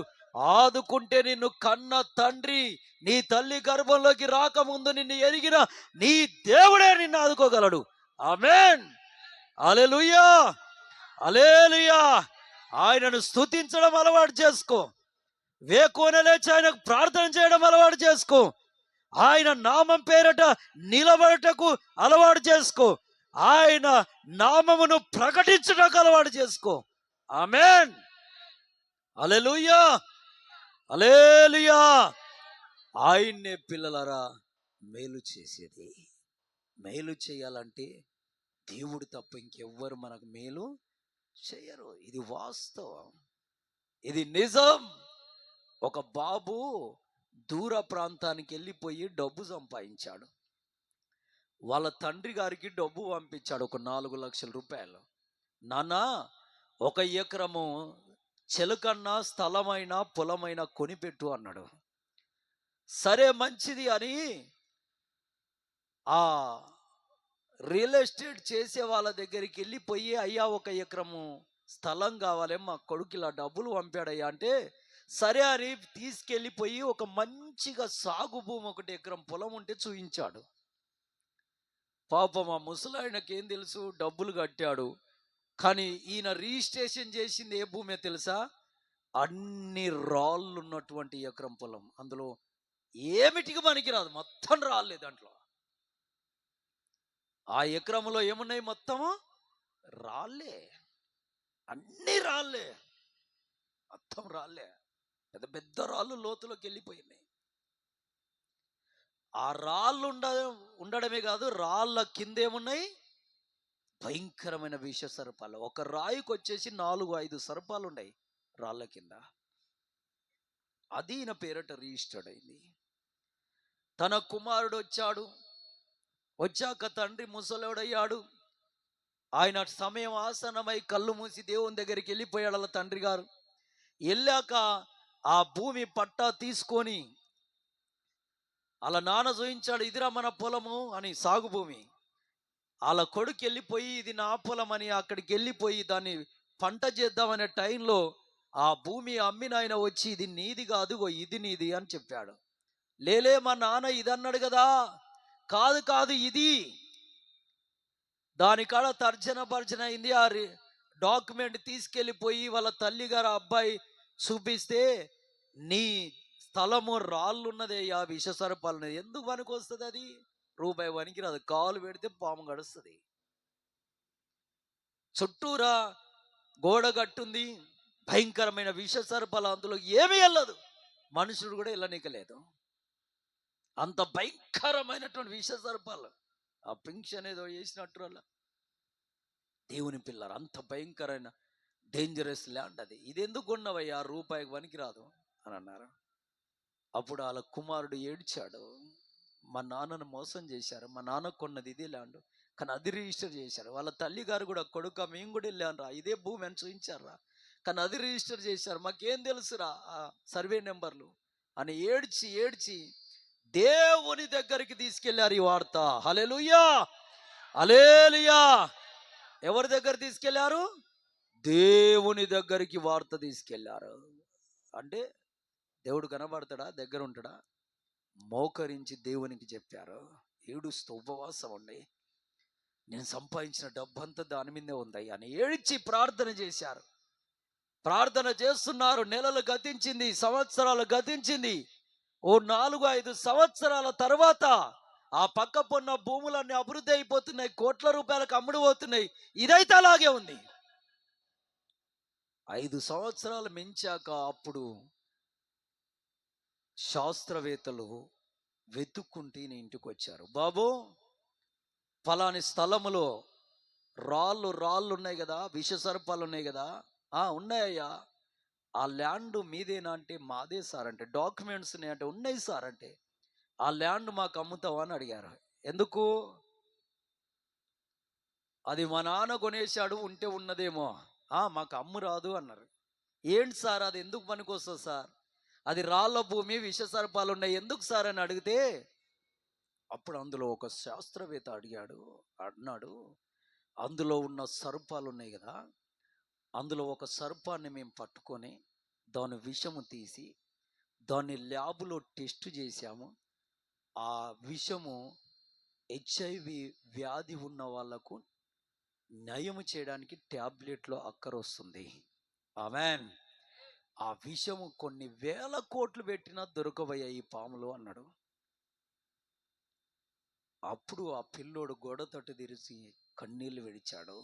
ఆదుకుంటే నిన్ను కన్న తండ్రి, నీ తల్లి గర్భంలోకి రాకముందు నిన్ను ఎరిగిన నీ దేవుడే నిన్ను ఆదుకోగలడు. ఆమేన్, హల్లెలూయా, హల్లెలూయా. ఆయనను స్తుతించడం అలవాటు చేసుకో. వేకువన లేచి ఆయనకు ప్రార్థన చేయడం అలవాటు చేసుకో. ఆయన నామం పేరట నిలబడటకు అలవాటు చేసుకో. ఆయన నామమును ప్రకటించడానికి అలవాటు చేసుకో. ఆమేన్, హల్లెలూయా, హల్లెలూయా. ఆయన్నే పిల్లలారా మేలు చేసేది. మేలు చేయాలంటే దేవుడు తప్ప ఇంకెవ్వరు మనకు మేలు చేయరు. ఇది వాస్తవం, ఇది నిజం. ఒక బాబు దూర ప్రాంతానికి వెళ్ళిపోయి డబ్బు సంపాదించాడు. వాళ్ళ తండ్రి గారికి డబ్బు పంపించాడు, ఒక 4 లక్షల రూపాయలు. నాన్న 1 ఎకరము చెలకన్నా స్థలమైన పొలమైన కొనిపెట్టు అన్నాడు. సరే మంచిది అని ఆ రియల్ ఎస్టేట్ చేసే వాళ్ళ దగ్గరికి వెళ్ళిపోయి, అయ్యా 1 ఎకరము స్థలం కావాలి, మా కొడుకు ఇలా డబ్బులు పంపాడయ్యా అంటే, సరే అని తీసుకెళ్ళిపోయి ఒక మంచిగా సాగు భూమి 1 ఎకరం పొలం ఉంటే చూయించాడు. పాపం ఆ ముసలాయనకి ఏం తెలుసు, డబ్బులు కట్టాడు. కానీ ఈయన రిజిస్ట్రేషన్ చేసింది ఏ భూమే తెలుసా? అన్ని రాళ్ళు ఉన్నటువంటి ఎకరం పొలం. అందులో ఏమిటికి పనికిరాదు, మొత్తం రాళ్ళే దాంట్లో. ఆ ఎకరంలో ఏమున్నాయి? మొత్తము రాళ్ళే, అన్ని రాళ్ళే, మొత్తం రాళ్ళే. పెద్ద పెద్ద రాళ్ళు లోతులోకి వెళ్ళిపోయినాయి. ఆ రాళ్ళు ఉండడమే కాదు, రాళ్ళ కింద ఏమున్నాయి? భయంకరమైన విష సర్పాలు. ఒక రాయికి వచ్చేసి 4-5 సర్పాలు ఉన్నాయి రాళ్ళ కింద. అది ఈయన పేరట రిజిస్టర్డ్ అయింది. తన కుమారుడు వచ్చాక తండ్రి ముసలోడయ్యాడు. ఆయన సమయం ఆసన్నమై కళ్ళు మూసి దేవుని దగ్గరికి వెళ్ళిపోయాడు. అలా తండ్రి గారు వెళ్ళాక ఆ భూమి పట్టా తీసుకొని అలా నాన్న చూయించాడు, ఇదిరా మన పొలము అని, సాగు భూమి. అలా కొడుకు వెళ్ళిపోయి ఇది నా పొలం అని అక్కడికి వెళ్ళిపోయి దాన్ని పంట చేద్దామనే టైంలో ఆ భూమి అమ్మిన ఆయన వచ్చి, ఇది నీది కాదు, ఇది నీది అని చెప్పాడు. లేలే, మా నాన్న ఇది అన్నాడు కదా. కాదు కాదు, ఇది. దానికాడ తర్జన భర్జన అయింది. ఆ డాక్యుమెంట్ తీసుకెళ్ళిపోయి వాళ్ళ తల్లిగారు అబ్బాయి చూపిస్తే, నీ స్థలము రాళ్ళున్నదయ్యా, విష సర్పాలున్నది. ఎందుకు పనికి వస్తుంది? అది రూపాయి పనికి రాదు. కాలు పెడితే పాము గడుస్తుంది. చుట్టూరా గోడ కట్టుంది, భయంకరమైన విష సర్పాలు, అందులో ఏమీ వెళ్ళదు, మనుషుడు కూడా వెళ్ళనీకలేదు. అంత భయంకరమైనటువంటి విష సర్పాలు. ఆ పింక్షన్ ఏదో వేసినట్టు అలా దేవుని పిల్లలు, అంత భయంకరమైన డేంజరస్ ల్యాండ్ అది. ఇది ఎందుకు ఉన్నవయ్యా, రూపాయికి పనికి రాదు అని అన్నారు. అప్పుడు వాళ్ళ కుమారుడు ఏడ్చాడు, మా నాన్నను మోసం చేశారు, మా నాన్న కొన్నది ఇదే ల్యాండ్, కానీ అది రిజిస్టర్ చేశారు. వాళ్ళ తల్లి గారు కూడా, కొడుక మేము కూడా వెళ్ళాను రా, ఇదే భూమి అని చూపించారా, కానీ అది రిజిస్టర్ చేశారు, మాకేం తెలుసురా ఆ సర్వే నెంబర్లు అని ఏడ్చి ఏడ్చి దేవుని దగ్గరికి తీసుకెళ్లారు ఈ వార్త. హల్లెలూయా, హల్లెలూయా. ఎవరి దగ్గర తీసుకెళ్లారు? దేవుని దగ్గరికి వార్త తీసుకెళ్లారు. అంటే దేవుడు కనబడతాడా, దగ్గర ఉంటాడా? మోకరించి దేవునికి చెప్పారు. ఏడుస్తూ ఉపవాసం ఉండి, నేను సంపాదించిన డబ్బంతా దాని మీదే ఉంది అని ఏడ్చి ప్రార్థన చేశారు. ప్రార్థన చేస్తున్నారు. నెలలు గతించింది, సంవత్సరాలు గతించింది. ఓ 4-5 సంవత్సరాల తర్వాత ఆ పక్క పొన్న భూములన్నీ అభివృద్ధి అయిపోతున్నాయి, కోట్ల రూపాయలకు అమ్ముడు పోతున్నాయి. ఇదైతే అలాగే ఉంది. 5 సంవత్సరాలు మించాక అప్పుడు శాస్త్రవేత్తలు వెతుక్కుంటే ఇంటికి వచ్చారు. బాబు, ఫలాని స్థలములో రాళ్ళు ఉన్నాయి కదా, విష సర్పాలు ఉన్నాయి కదా. ఉన్నాయ్యా. ఆ ల్యాండ్ మీదేనా అంటే, మాదే సార్ అంటే. డాక్యుమెంట్స్ అంటే, ఉన్నాయి సార్ అంటే. ఆ ల్యాండ్ మాకు అమ్ముతావా అని అడిగారు. ఎందుకు? అది మా నాన్న కొనేశాడు, ఉంటే ఉన్నదేమో. మాకు అమ్ము రాదు అన్నారు. ఏంటి సార్, అది ఎందుకు పనికొస్తుంది సార్? అది రాళ్ళ భూమి, విష సర్పాలు ఉన్నాయి, ఎందుకు సార్ అని అడిగితే, అప్పుడు అందులో ఒక శాస్త్రవేత్త అన్నాడు, అందులో ఉన్న సర్పాలు ఉన్నాయి కదా, అందులో ఒక సర్పాన్ని మేము పట్టుకొని దాని విషము తీసి దాన్ని ల్యాబ్లో టెస్ట్ చేశాము. ఆ విషము HIV వ్యాధి ఉన్న వాళ్లకు నయము చేయడానికి ట్యాబ్లెట్లో అక్కరొస్తుంది. ఆమేన్. ఆ విషము కొన్ని వేల కోట్లు పెట్టినా దొరకవయ్యా ఈ పాములు అన్నాడు. అప్పుడు ఆ పిల్లోడు గోడ తట్టు తెరిచి కన్నీళ్లు విడిచాడు.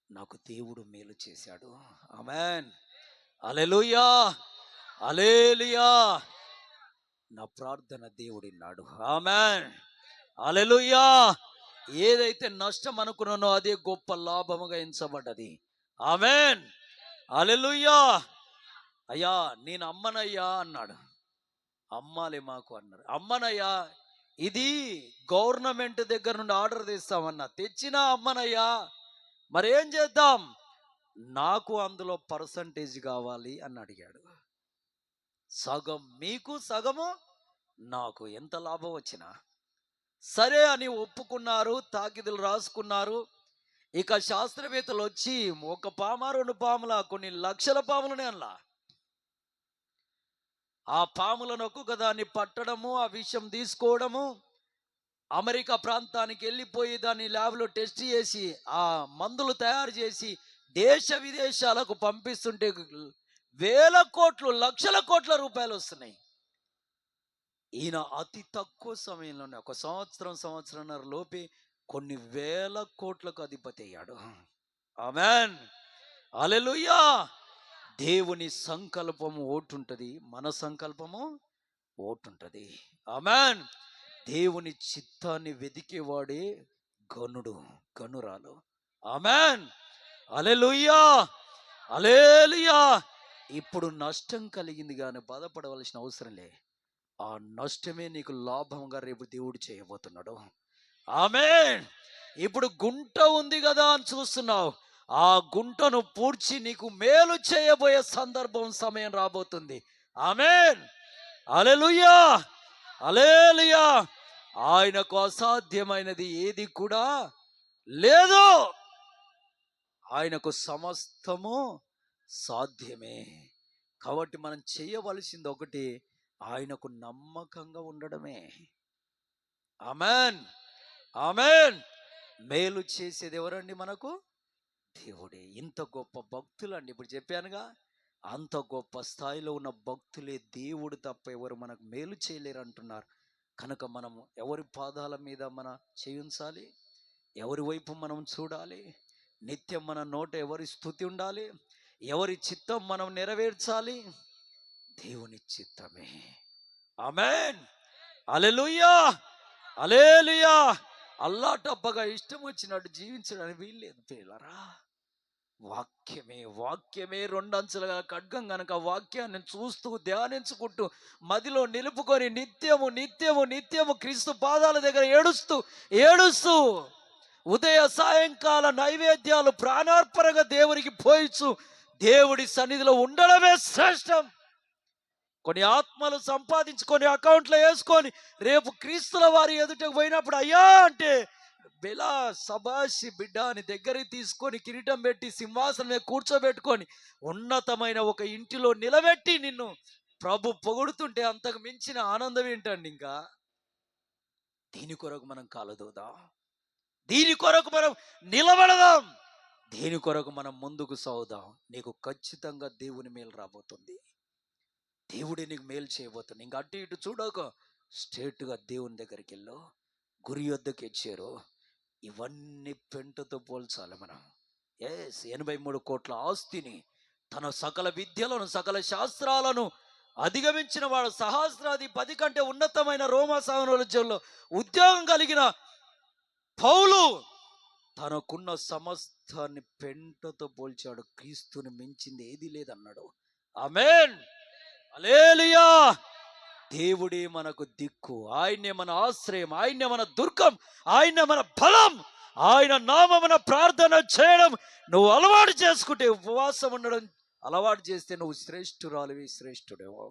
నాకు దేవుడు మేలు చేశాడు. ఆమేన్, హల్లెలూయా, హల్లెలూయా. నా ప్రార్థన దేవుడు విన్నాడు. ఆమేన్, హల్లెలూయా. ఏదైతే నష్టం అనుకున్నానో అదే గొప్ప లాభముగా ఎంచబడ్డది. ఆమేన్, హల్లెలూయా. అయ్యా, నేను అమ్మనయ్యా అన్నాడు. అమ్మాలి మాకు అన్నారు. అమ్మనయ్యా, ఇది గవర్నమెంట్ దగ్గర నుండి ఆర్డర్ తెస్తామన్నా, తెచ్చినా అమ్మనయ్యా, మరేం చేద్దాం, నాకు అందులో పర్సంటేజ్ కావాలి అని అడిగాడు. సగం మీకు, సగము నాకు, ఎంత లాభం వచ్చినా సరే అని ఒప్పుకున్నారు. తాకిదులు రాసుకున్నారు. ఇక శాస్త్రవేత్తలు వచ్చి ఒక పామ, 2 పాముల, కొన్ని లక్షల పాములనే అలా ఆ పాములను ఒక్కొక్క దాన్ని పట్టడము, ఆ విషయం తీసుకోవడము, అమెరికా ప్రాంతానికి వెళ్ళిపోయి దాన్ని ల్యాబ్లో టెస్ట్ చేసి ఆ మందులు తయారు చేసి దేశ విదేశాలకు పంపిస్తుంటే వేల కోట్లు, లక్షల కోట్ల రూపాయలు వస్తున్నాయి. ఈయన అతి తక్కువ సమయంలోనే, ఒక సంవత్సరంన్నర లోపే కొన్ని వేల కోట్లకు అధిపతి అయ్యాడు. ఆమేన్, హల్లెలూయా. దేవుని సంకల్పము ఓటుంటది, మన సంకల్పము ఓటుంటది. ఆమేన్. దేవుని చిత్తాన్ని వెదికేవాడే గనుడు, గనురాలు. ఆమేన్, హల్లెలూయా, హల్లెలూయా. ఇప్పుడు నష్టం కలిగింది కానీ బాధపడవలసిన అవసరం లే. ఆ నష్టమే నీకు లాభంగా రేపు దేవుడు చేయబోతున్నాడు. ఆమేన్. ఇప్పుడు గుంట ఉంది కదా అని చూస్తున్నావు, ఆ గుంటను పూడ్చి నీకు మేలు చేయబోయే సందర్భం, సమయం రాబోతుంది. ఆమేన్, హల్లెలూయా, హల్లెలూయా. ఆయనకు అసాధ్యమైనది ఏది కూడా లేదు. ఆయనకు సమస్తము సాధ్యమే. కాబట్టి మనం చేయవలసింది ఒకటి, ఆయనకు నమ్మకంగా ఉండడమే. ఆమేన్, ఆమేన్. మేలు చేసేది ఎవరండి మనకు? దేవుడే. ఇంత గొప్ప భక్తులండి, ఇప్పుడు చెప్పానుగా, అంత గొప్ప స్థాయిలో ఉన్న భక్తులే దేవుడు తప్ప ఎవరు మనకు మేలు చేయలేరు అంటున్నారు. కనుక మనము ఎవరి పాదాల మీద మన చేయించాలి, ఎవరి వైపు మనం చూడాలి, నిత్యం మన నోట ఎవరి స్తుతి ఉండాలి, ఎవరి చిత్తం మనం నెరవేర్చాలి? దేవుని చిత్తమే. ఆమేన్, హల్లెలూయా, హల్లెలూయా. అల్లాటప్పగా ఇష్టం వచ్చినట్టు జీవించడానికి వీల్లేదు ప్రియులారా. వాక్యమే, వాక్యమే రెండంచులుగా ఖడ్గం గనక వాక్యాన్ని చూస్తూ ధ్యానించుకుంటూ మదిలో నిలుపుకొని నిత్యము నిత్యము నిత్యము క్రీస్తు పాదాల దగ్గర ఏడుస్తూ ఏడుస్తూ ఉదయ సాయంకాల నైవేద్యాలు ప్రాణార్పణగా దేవునికి పోయిచు దేవుడి సన్నిధిలో ఉండడమే శ్రేష్టం. కొన్ని ఆత్మలు సంపాదించుకొని అకౌంట్లో వేసుకొని రేపు క్రీస్తుల వారి ఎదుటకు పోయినప్పుడు అయ్యా అంటే బెలా సబాషి బిడ్డ అని దగ్గరికి తీసుకొని కిరీటం పెట్టి సింహాసనం మీద కూర్చోబెట్టుకొని ఉన్నతమైన ఒక ఇంటిలో నిలబెట్టి నిన్ను ప్రభు పొగుడుతుంటే అంతకు మించిన ఆనందం ఏంటండి? ఇంకా దీని కొరకు మనం కాలదోదాం, దీని కొరకు మనం నిలబడదాం, దీని కొరకు మనం ముందుకు సాగుదాం. నీకు ఖచ్చితంగా దేవుని మేలు రాబోతుంది. దేవుడే నీకు మేలు చేయబోతుంది. ఇంకా అటు ఇటు చూడక స్ట్రేట్గా దేవుని దగ్గరికి వెళ్ళు, గురి వద్దకు ఇచ్చారు. ఇవన్నీ పెంటతో పోల్చాలి మనం. 83 కోట్ల ఆస్తిని, తన సకల విద్యలను, సకల శాస్త్రాలను అధిగమించిన వాడు, సహస్రాది 10 కంటే ఉన్నతమైన రోమా సామ్రాజ్యంలో ఉద్యోగం కలిగిన పౌలు తనకున్న సమస్తాన్ని పెంటతో పోల్చాడు. క్రీస్తుని మించింది ఏది లేదన్నాడు. ఆమేన్, హల్లెలూయా. దేవుడే మనకు దిక్కు, ఆయనే మన ఆశ్రయం, ఆయనే మన దుర్గం, ఆయనే మన బలం. ఆయన నామమున ప్రార్థన చేయడం నువ్వు అలవాటు చేసుకుంటే, ఉపవాసం ఉండడం అలవాటు చేస్తే నువ్వు శ్రేష్ఠురాలివి, శ్రేష్ఠుడేమో.